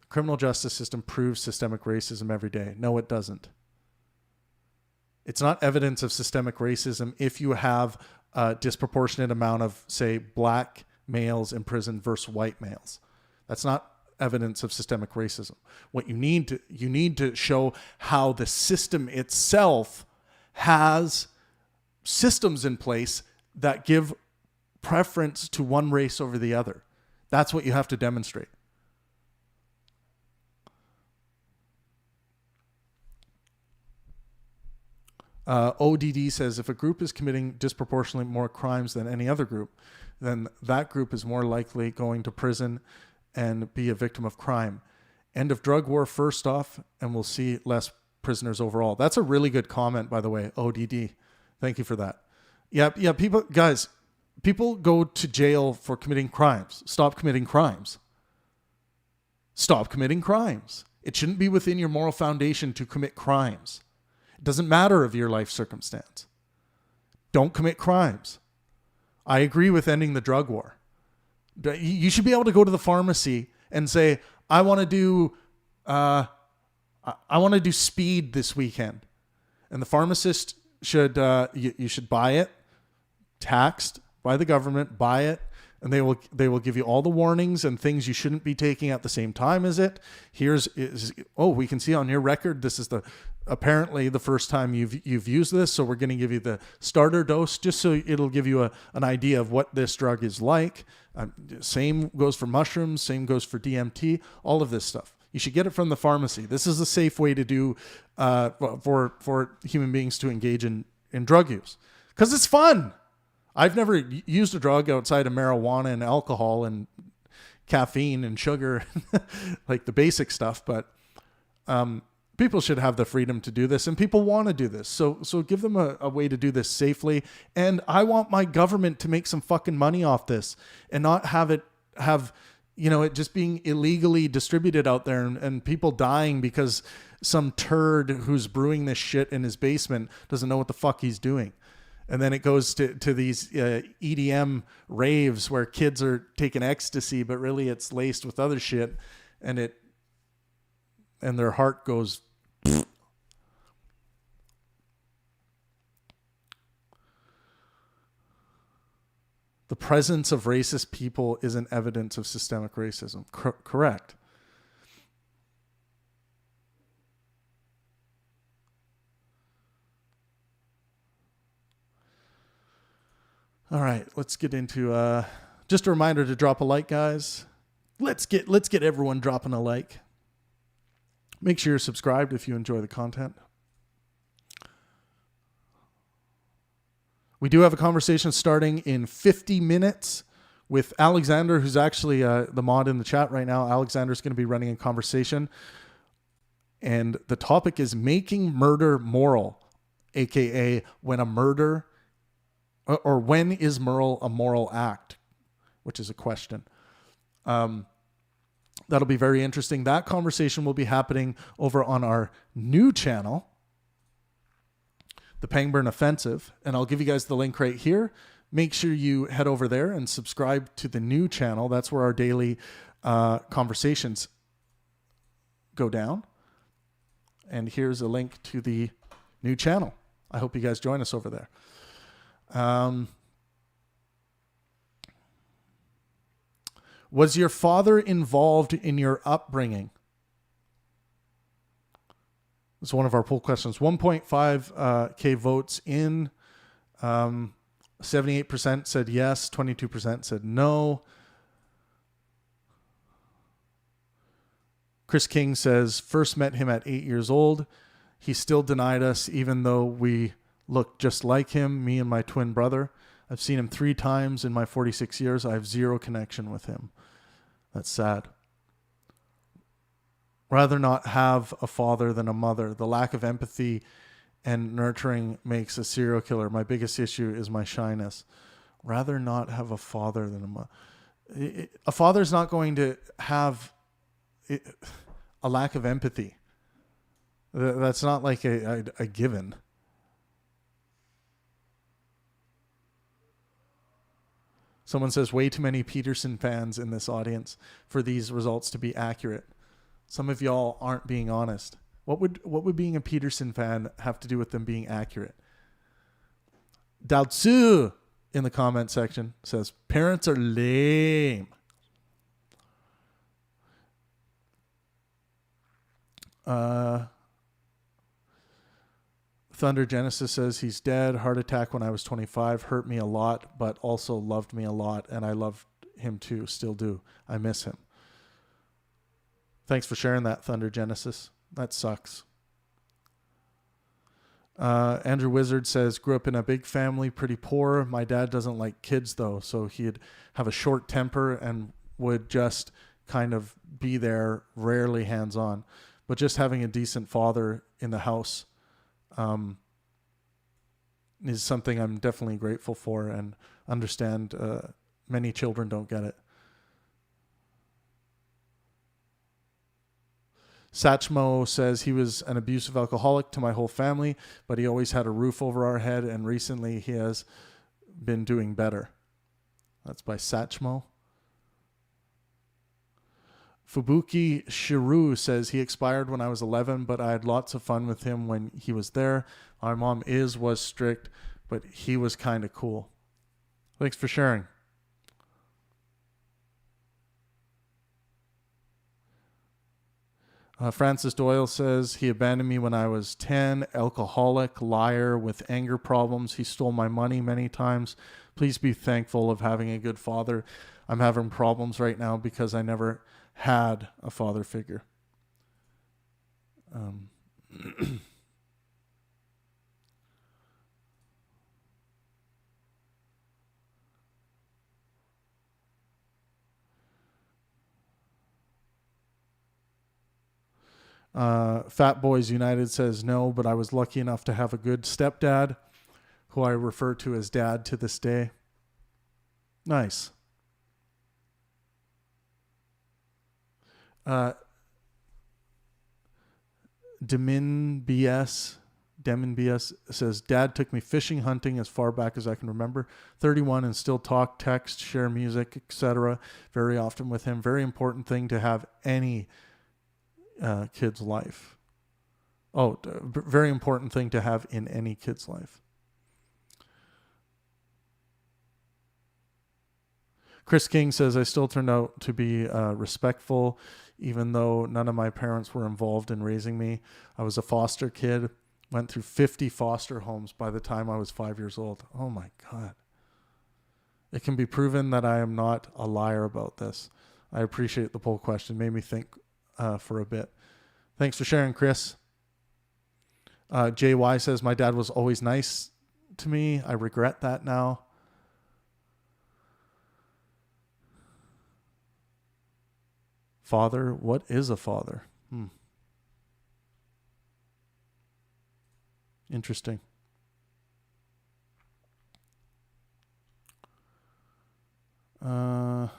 The criminal justice system proves systemic racism every day. No, it doesn't. It's not evidence of systemic racism if you have a disproportionate amount of, say, black males in prison versus white males. That's not evidence of systemic racism. What you need to show how the system itself has systems in place that give preference to one race over the other. That's what you have to demonstrate. ODD says, if a group is committing disproportionately more crimes than any other group, then that group is more likely going to prison and be a victim of crime. End of drug war first off, and we'll see less prisoners overall. That's a really good comment, by the way, ODD. Thank you for that. Yeah, people go to jail for committing crimes. Stop committing crimes. Stop committing crimes. It shouldn't be within your moral foundation to commit crimes. It doesn't matter of your life circumstance. Don't commit crimes. I agree with ending the drug war. You should be able to go to the pharmacy and say, I want to do speed this weekend. And the pharmacist should, you should buy it, taxed by the government, buy it, and they will give you all the warnings and things you shouldn't be taking at the same time as it. We can see on your record, this is apparently the first time you've used this, so we're going to give you the starter dose just so it'll give you an idea of what this drug is like. Same goes for mushrooms, same goes for DMT, all of this stuff. You should get it from the pharmacy. This is a safe way to do for human beings to engage in drug use. Because it's fun. I've never used a drug outside of marijuana and alcohol and caffeine and sugar, like the basic stuff. But people should have the freedom to do this, and people want to do this. So give them a way to do this safely. And I want my government to make some fucking money off this and not have it just being illegally distributed out there and people dying because some turd who's brewing this shit in his basement doesn't know what the fuck he's doing. And then it goes to these EDM raves where kids are taking ecstasy, but really it's laced with other shit, and their heart goes. The presence of racist people isn't evidence of systemic racism. Correct. All right, let's get into just a reminder to drop a like, guys. Let's get everyone dropping a like. Make sure you're subscribed if you enjoy the content. We do have a conversation starting in 50 minutes with Alexander, who's actually the mod in the chat right now. Alexander's going to be running a conversation. And the topic is making murder moral, aka when is murder a moral act, which is a question. That'll be very interesting. That conversation will be happening over on our new channel, the Pangburn Offensive, and I'll give you guys the link right here. Make sure you head over there and subscribe to the new channel. That's where our daily conversations go down. And here's a link to the new channel. I hope you guys join us over there. Was your father involved in your upbringing? It's one of our poll questions. 1.5K votes in. 78% said yes. 22% said no. Chris King says, first met him at 8 years old. He still denied us even though we look just like him, me and my twin brother. I've seen him 3 times in my 46 years. I have zero connection with him. That's sad. Rather not have a father than a mother. The lack of empathy and nurturing makes a serial killer. My biggest issue is my shyness. Rather not have a father than a mother. A father's not going to have a lack of empathy. That's not like a given. Someone says way too many Peterson fans in this audience for these results to be accurate. Some of y'all aren't being honest. What would being a Peterson fan have to do with them being accurate? Daotsu in the comment section says parents are lame. Thunder Genesis says he's dead. Heart attack when I was 25. Hurt me a lot, but also loved me a lot. And I loved him too. Still do. I miss him. Thanks for sharing that, Thunder Genesis. That sucks. Andrew Wizard says, grew up in a big family, pretty poor. My dad doesn't like kids though. So he'd have a short temper and would just kind of be there, rarely hands-on. But just having a decent father in the house is something I'm definitely grateful for and understand many children don't get it. Satchmo says he was an abusive alcoholic to my whole family, but he always had a roof over our head, and recently he has been doing better. That's by Satchmo. Fubuki Shiru says he expired when I was 11, but I had lots of fun with him when he was there. My mom was strict, but he was kind of cool. Thanks for sharing. Francis Doyle says he abandoned me when I was 10, alcoholic, liar with anger problems. He stole my money many times. Please be thankful of having a good father. I'm having problems right now because I never had a father figure. Fat Boys United says no, but I was lucky enough to have a good stepdad who I refer to as dad to this day. Nice. Demin BS says, Dad took me fishing, hunting as far back as I can remember. 31 and still talk, text, share music, etc. very often with him. Very important thing to have any kid's life. Very important thing to have in any kid's life. Chris King says, I still turned out to be respectful, even though none of my parents were involved in raising me. I was a foster kid, went through 50 foster homes by the time I was 5 years old. Oh my God. It can be proven that I am not a liar about this. I appreciate the poll question. Made me think for a bit. Thanks for sharing, Chris. JY says, my dad was always nice to me. I regret that now. Father, what is a father? Interesting. I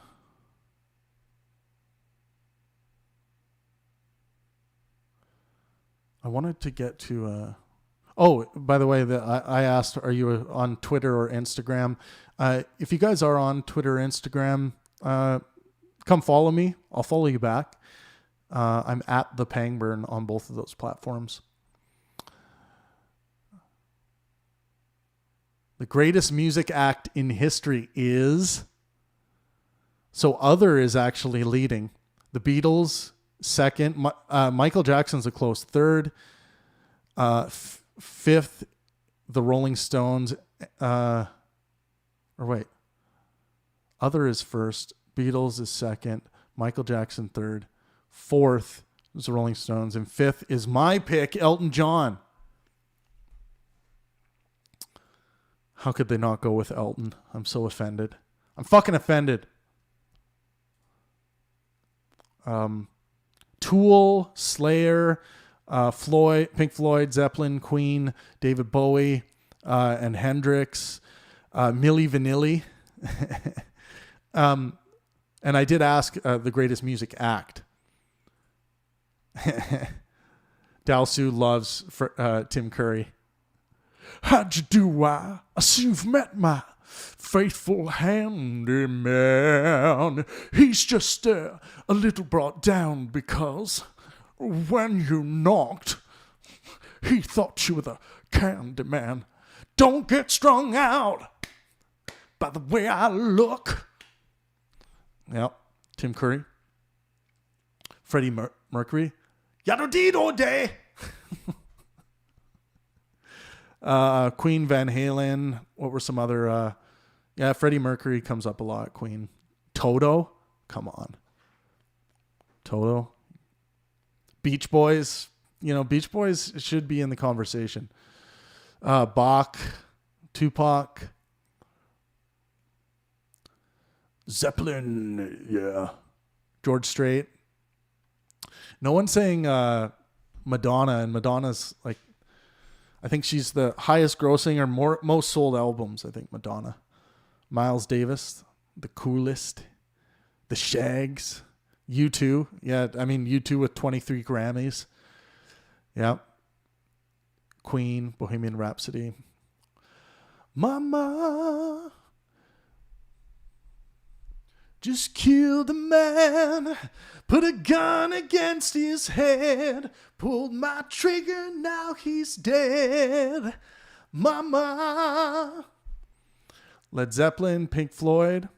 wanted to get to... by the way, I asked, are you on Twitter or Instagram? If you guys are on Twitter or Instagram, come follow me. I'll follow you back. I'm at the Pangburn on both of those platforms. The greatest music act in history is... So Other is actually leading. The Beatles, second. Michael Jackson's a close third. Fifth, the Rolling Stones. Other is first. Beatles is second. Michael Jackson third. Fourth is the Rolling Stones. And fifth is my pick, Elton John. How could they not go with Elton? I'm so offended. I'm fucking offended. Tool, Slayer, Pink Floyd, Zeppelin, Queen, David Bowie, and Hendrix, Milli Vanilli. And I did ask the greatest music act. Dalsu loves Tim Curry. How'd you do? I see you've met my faithful handyman. He's just a little brought down because when you knocked, he thought you were the candy man. Don't get strung out by the way I look. Yep, Tim Curry. Freddie Mercury. Yada dee do day. Queen, Van Halen. What were some other... Freddie Mercury comes up a lot. Queen. Toto. Come on. Toto. Beach Boys. Beach Boys should be in the conversation. Bach. Tupac. Zeppelin. Yeah. George Strait. No one's saying Madonna, and Madonna's like... I think she's the highest grossing or most sold albums, I think, Madonna. Miles Davis, the coolest. The Shags. U2. Yeah, I mean, U2 with 23 Grammys. Yeah. Queen, Bohemian Rhapsody. Mama, just killed a man. Put a gun against his head. Pulled my trigger, now he's dead. Mama. Led Zeppelin, Pink Floyd.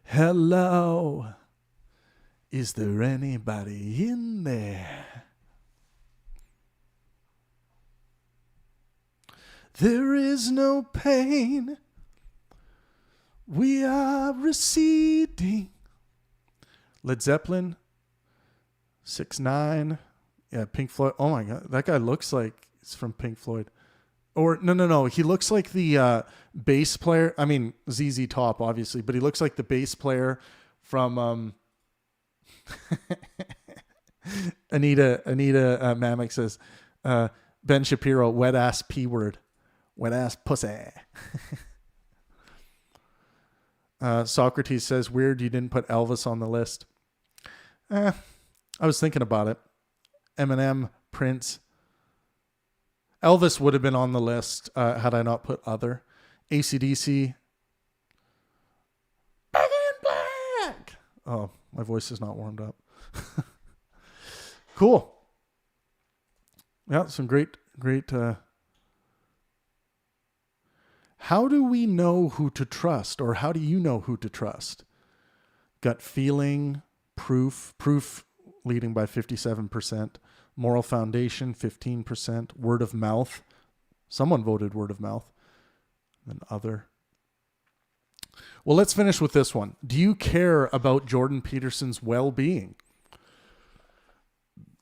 Hello. Is there anybody in there? There is no pain. We are receding. Led Zeppelin, 6ix9ine. Yeah, Pink Floyd. Oh my God, that guy looks like he's from Pink Floyd. Or no. He looks like the bass player. I mean, ZZ Top, obviously, but he looks like the bass player from Anita Mamek says, Ben Shapiro, wet ass P word, wet ass pussy. Socrates says, weird you didn't put Elvis on the list. I was thinking about it. Eminem, Prince. Elvis would have been on the list had I not put other. AC/DC. Back in black. Oh, my voice is not warmed up. Cool. Yeah, some great. How do we know who to trust, or how do you know who to trust? Gut feeling, proof leading by 57%, moral foundation 15%, word of mouth. Someone voted word of mouth, and other. Well, let's finish with this one. Do you care about Jordan Peterson's well-being?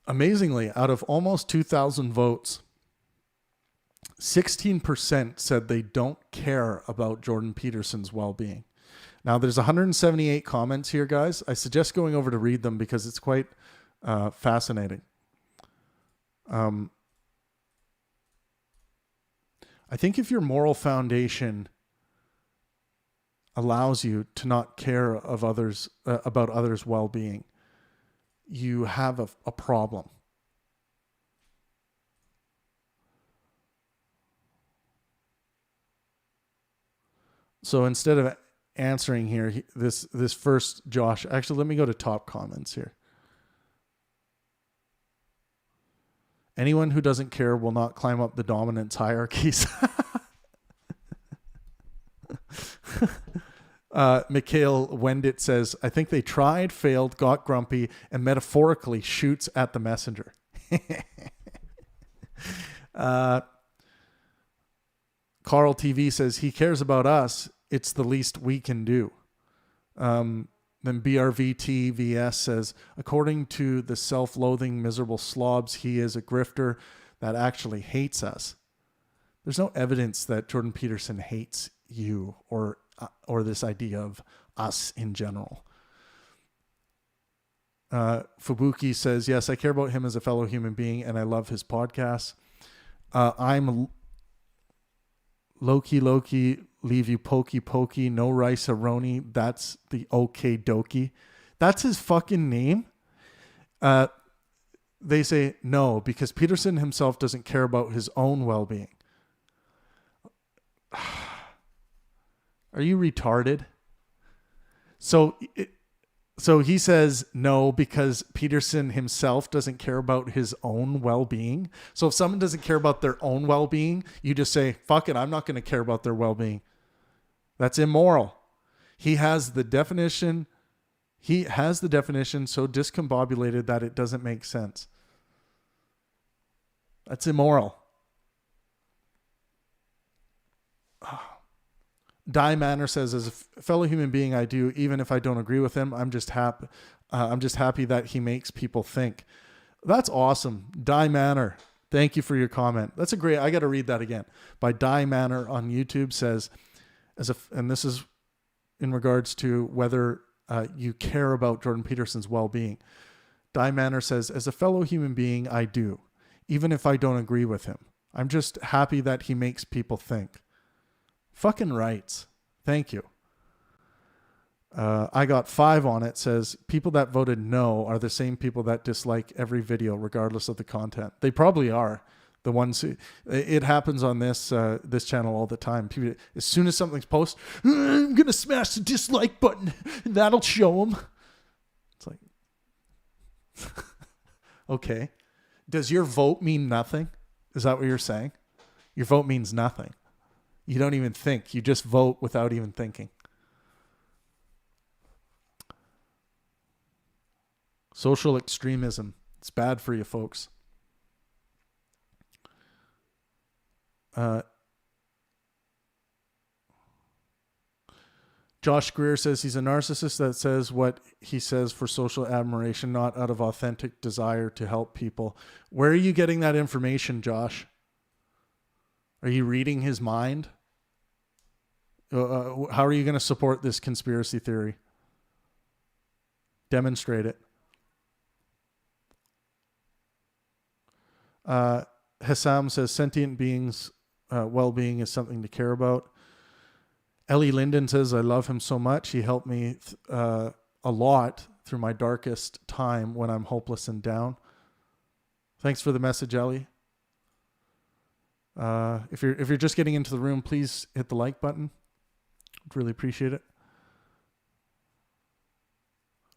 Amazingly, out of almost 2,000 votes, 16% said they don't care about Jordan Peterson's well-being. Now, there's 178 comments here, guys. I suggest going over to read them because it's quite fascinating. I think if your moral foundation allows you to not care of others about others' well-being, you have a problem. So instead of answering here, this first Josh, actually, let me go to top comments here. Anyone who doesn't care will not climb up the dominance hierarchies. Mikhail Wendit says, I think they tried, failed, got grumpy, and metaphorically shoots at the messenger. Carl TV says, he cares about us. It's the least we can do. Then BRVTVS says, according to the self-loathing, miserable slobs, he is a grifter that actually hates us. There's no evidence that Jordan Peterson hates you or this idea of us in general. Fubuki says, yes, I care about him as a fellow human being, and I love his podcasts. I'm Loki, leave you pokey, no rice aroni. That's the okay dokie. That's his fucking name. They say no, because Peterson himself doesn't care about his own well-being. Are you retarded? So he says no because Peterson himself doesn't care about his own well-being. So if someone doesn't care about their own well-being, you just say, fuck it, I'm not going to care about their well-being. That's immoral. He has the definition so discombobulated that it doesn't make sense. That's immoral. Die Manor says, as a fellow human being, I do, even if I don't agree with him, I'm just happy that he makes people think. That's awesome. Die Manor, thank you for your comment. That's I got to read that again. By Die Manor on YouTube says, and this is in regards to whether you care about Jordan Peterson's well-being. Die Manor says, as a fellow human being, I do, even if I don't agree with him. I'm just happy that he makes people think. Fucking rights. Thank you. I got 5 on it. Says, people that voted no are the same people that dislike every video regardless of the content. They probably are. The ones who, it happens on this channel all the time. People, as soon as something's posted, I'm going to smash the dislike button. And that'll show them. It's like, okay. Does your vote mean nothing? Is that what you're saying? Your vote means nothing. You don't even think. You just vote without even thinking. Social extremism. It's bad for you, folks. Josh Greer says he's a narcissist that says what he says for social admiration, not out of authentic desire to help people. Where are you getting that information, Josh? Are you reading his mind? How are you going to support this conspiracy theory? Demonstrate it. Hassam says sentient beings' well-being is something to care about. Ellie Linden says, I love him so much. He helped me a lot through my darkest time when I'm hopeless and down. Thanks for the message, Ellie. If you're just getting into the room, please hit the like button. I'd really appreciate it.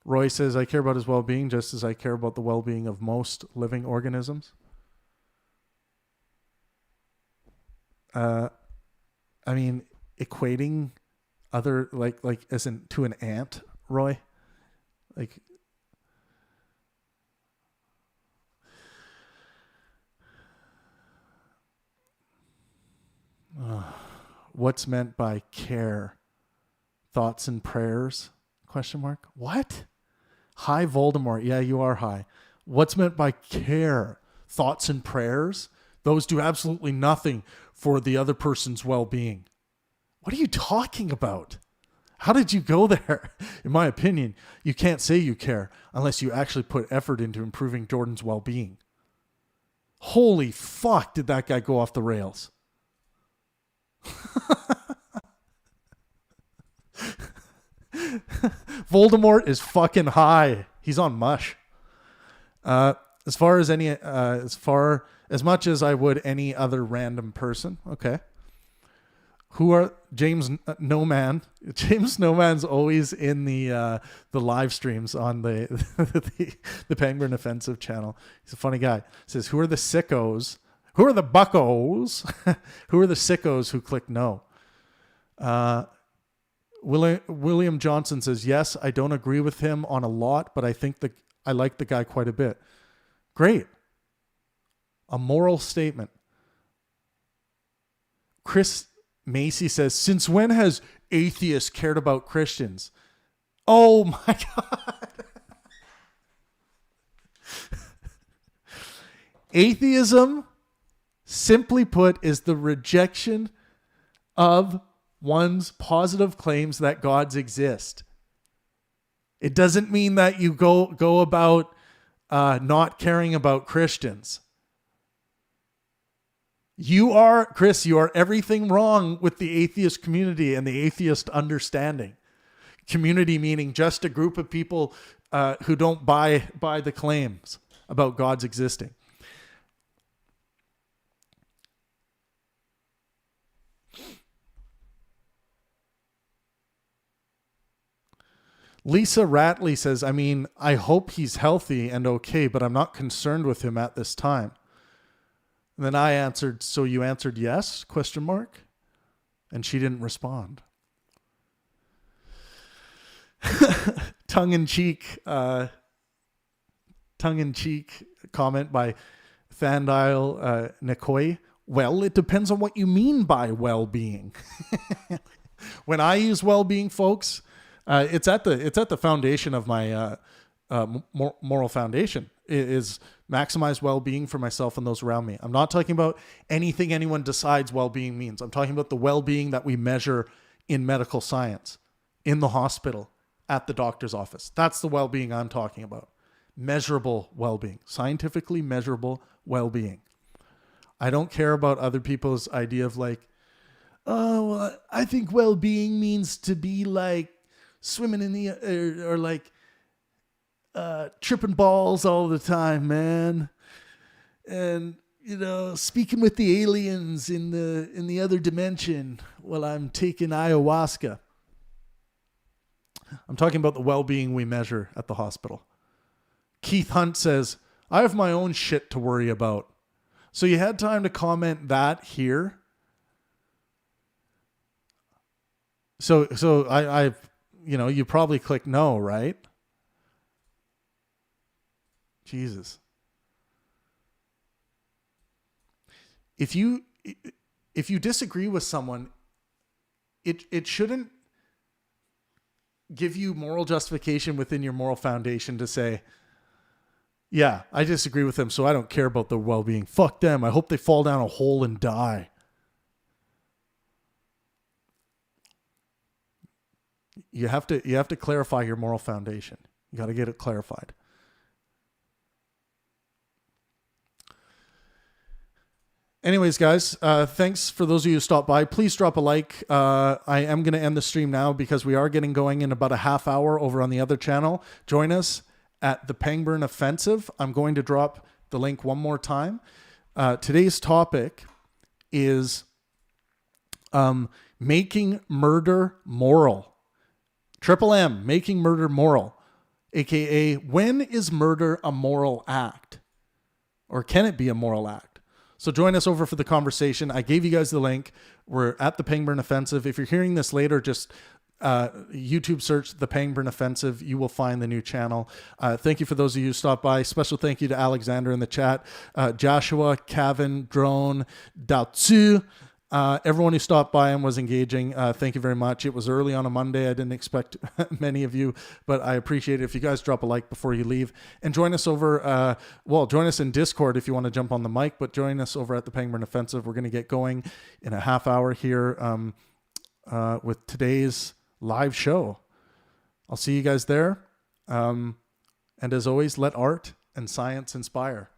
Roy says, I care about his well-being just as I care about the well-being of most living organisms. I mean, equating other, like as in to an ant, Roy? Like, what's meant by care? Thoughts and prayers? Question mark. What? Hi, Voldemort. Yeah, you are high. What's meant by care? Thoughts and prayers? Those do absolutely nothing for the other person's well-being. What are you talking about? How did you go there? In my opinion, you can't say you care unless you actually put effort into improving Jordan's well-being. Holy fuck, did that guy go off the rails? Voldemort is fucking high. He's on mush. As much as I would any other random person. Okay. Who are James Noman? James Noman's always in the live streams on the Pangburn Offensive channel. He's a funny guy. He says, who are the sickos? Who are the buckos? Who are the sickos who click no? William Johnson says, yes, I don't agree with him on a lot, but I think I like the guy quite a bit. Great. A moral statement. Chris Macy says, since when has atheists cared about Christians? Oh my God. Atheism, simply put, is the rejection of one's positive claims that gods exist. It doesn't mean that you go about not caring about Christians. You are everything wrong with the atheist community and the atheist understanding. Community meaning just a group of people who don't buy the claims about God's existing. Lisa Ratley says, I mean, I hope he's healthy and okay, but I'm not concerned with him at this time. And then I answered, so you answered yes? Question mark. And she didn't respond. Tongue-in-cheek comment by Thandile Nikoi. Well, it depends on what you mean by well-being. When I use well-being, folks, it's at the foundation of my moral foundation. It is maximize well-being for myself and those around me. I'm not talking about anything anyone decides well-being means. I'm talking about the well-being that we measure in medical science, in the hospital, at the doctor's office. That's the well-being I'm talking about. Measurable well-being, scientifically measurable well-being. I don't care about other people's idea of like, oh, well, I think well-being means to be like swimming in the or like tripping balls all the time, man, and speaking with the aliens in the other dimension while I'm taking ayahuasca. I'm talking about the well-being we measure at the hospital. Keith Hunt says, I have my own shit to worry about. So you had time to comment that here. So I you probably click no, right? Jesus. If you disagree with someone, it shouldn't give you moral justification within your moral foundation to say, yeah, I disagree with them, so I don't care about their well-being. Fuck them. I hope they fall down a hole and die. You have to clarify your moral foundation. You got to get it clarified. Anyways, guys, thanks for those of you who stopped by. Please drop a like. I am going to end the stream now because we are getting going in about a half hour over on the other channel. Join us at the Pangburn Offensive. I'm going to drop the link one more time. Today's topic is making murder moral. Triple M, making murder moral, aka when is murder a moral act? Or can it be a moral act? So join us over for the conversation. I gave you guys the link. We're at the Pangburn Offensive. If you're hearing this later, just YouTube search the Pangburn Offensive. You will find the new channel. Thank you for those of you who stopped by. Special thank you to Alexander in the chat, Joshua, Kevin, Drone, Daotsu, everyone who stopped by and was engaging. Thank you very much. It was early on a Monday. I didn't expect many of you, but I appreciate it. If you guys drop a like before you leave, and join us over, join us in Discord if you want to jump on the mic, but join us over at the Pangburn Offensive. We're going to get going in a half hour here with today's live show. I'll see you guys there. And as always, let art and science inspire.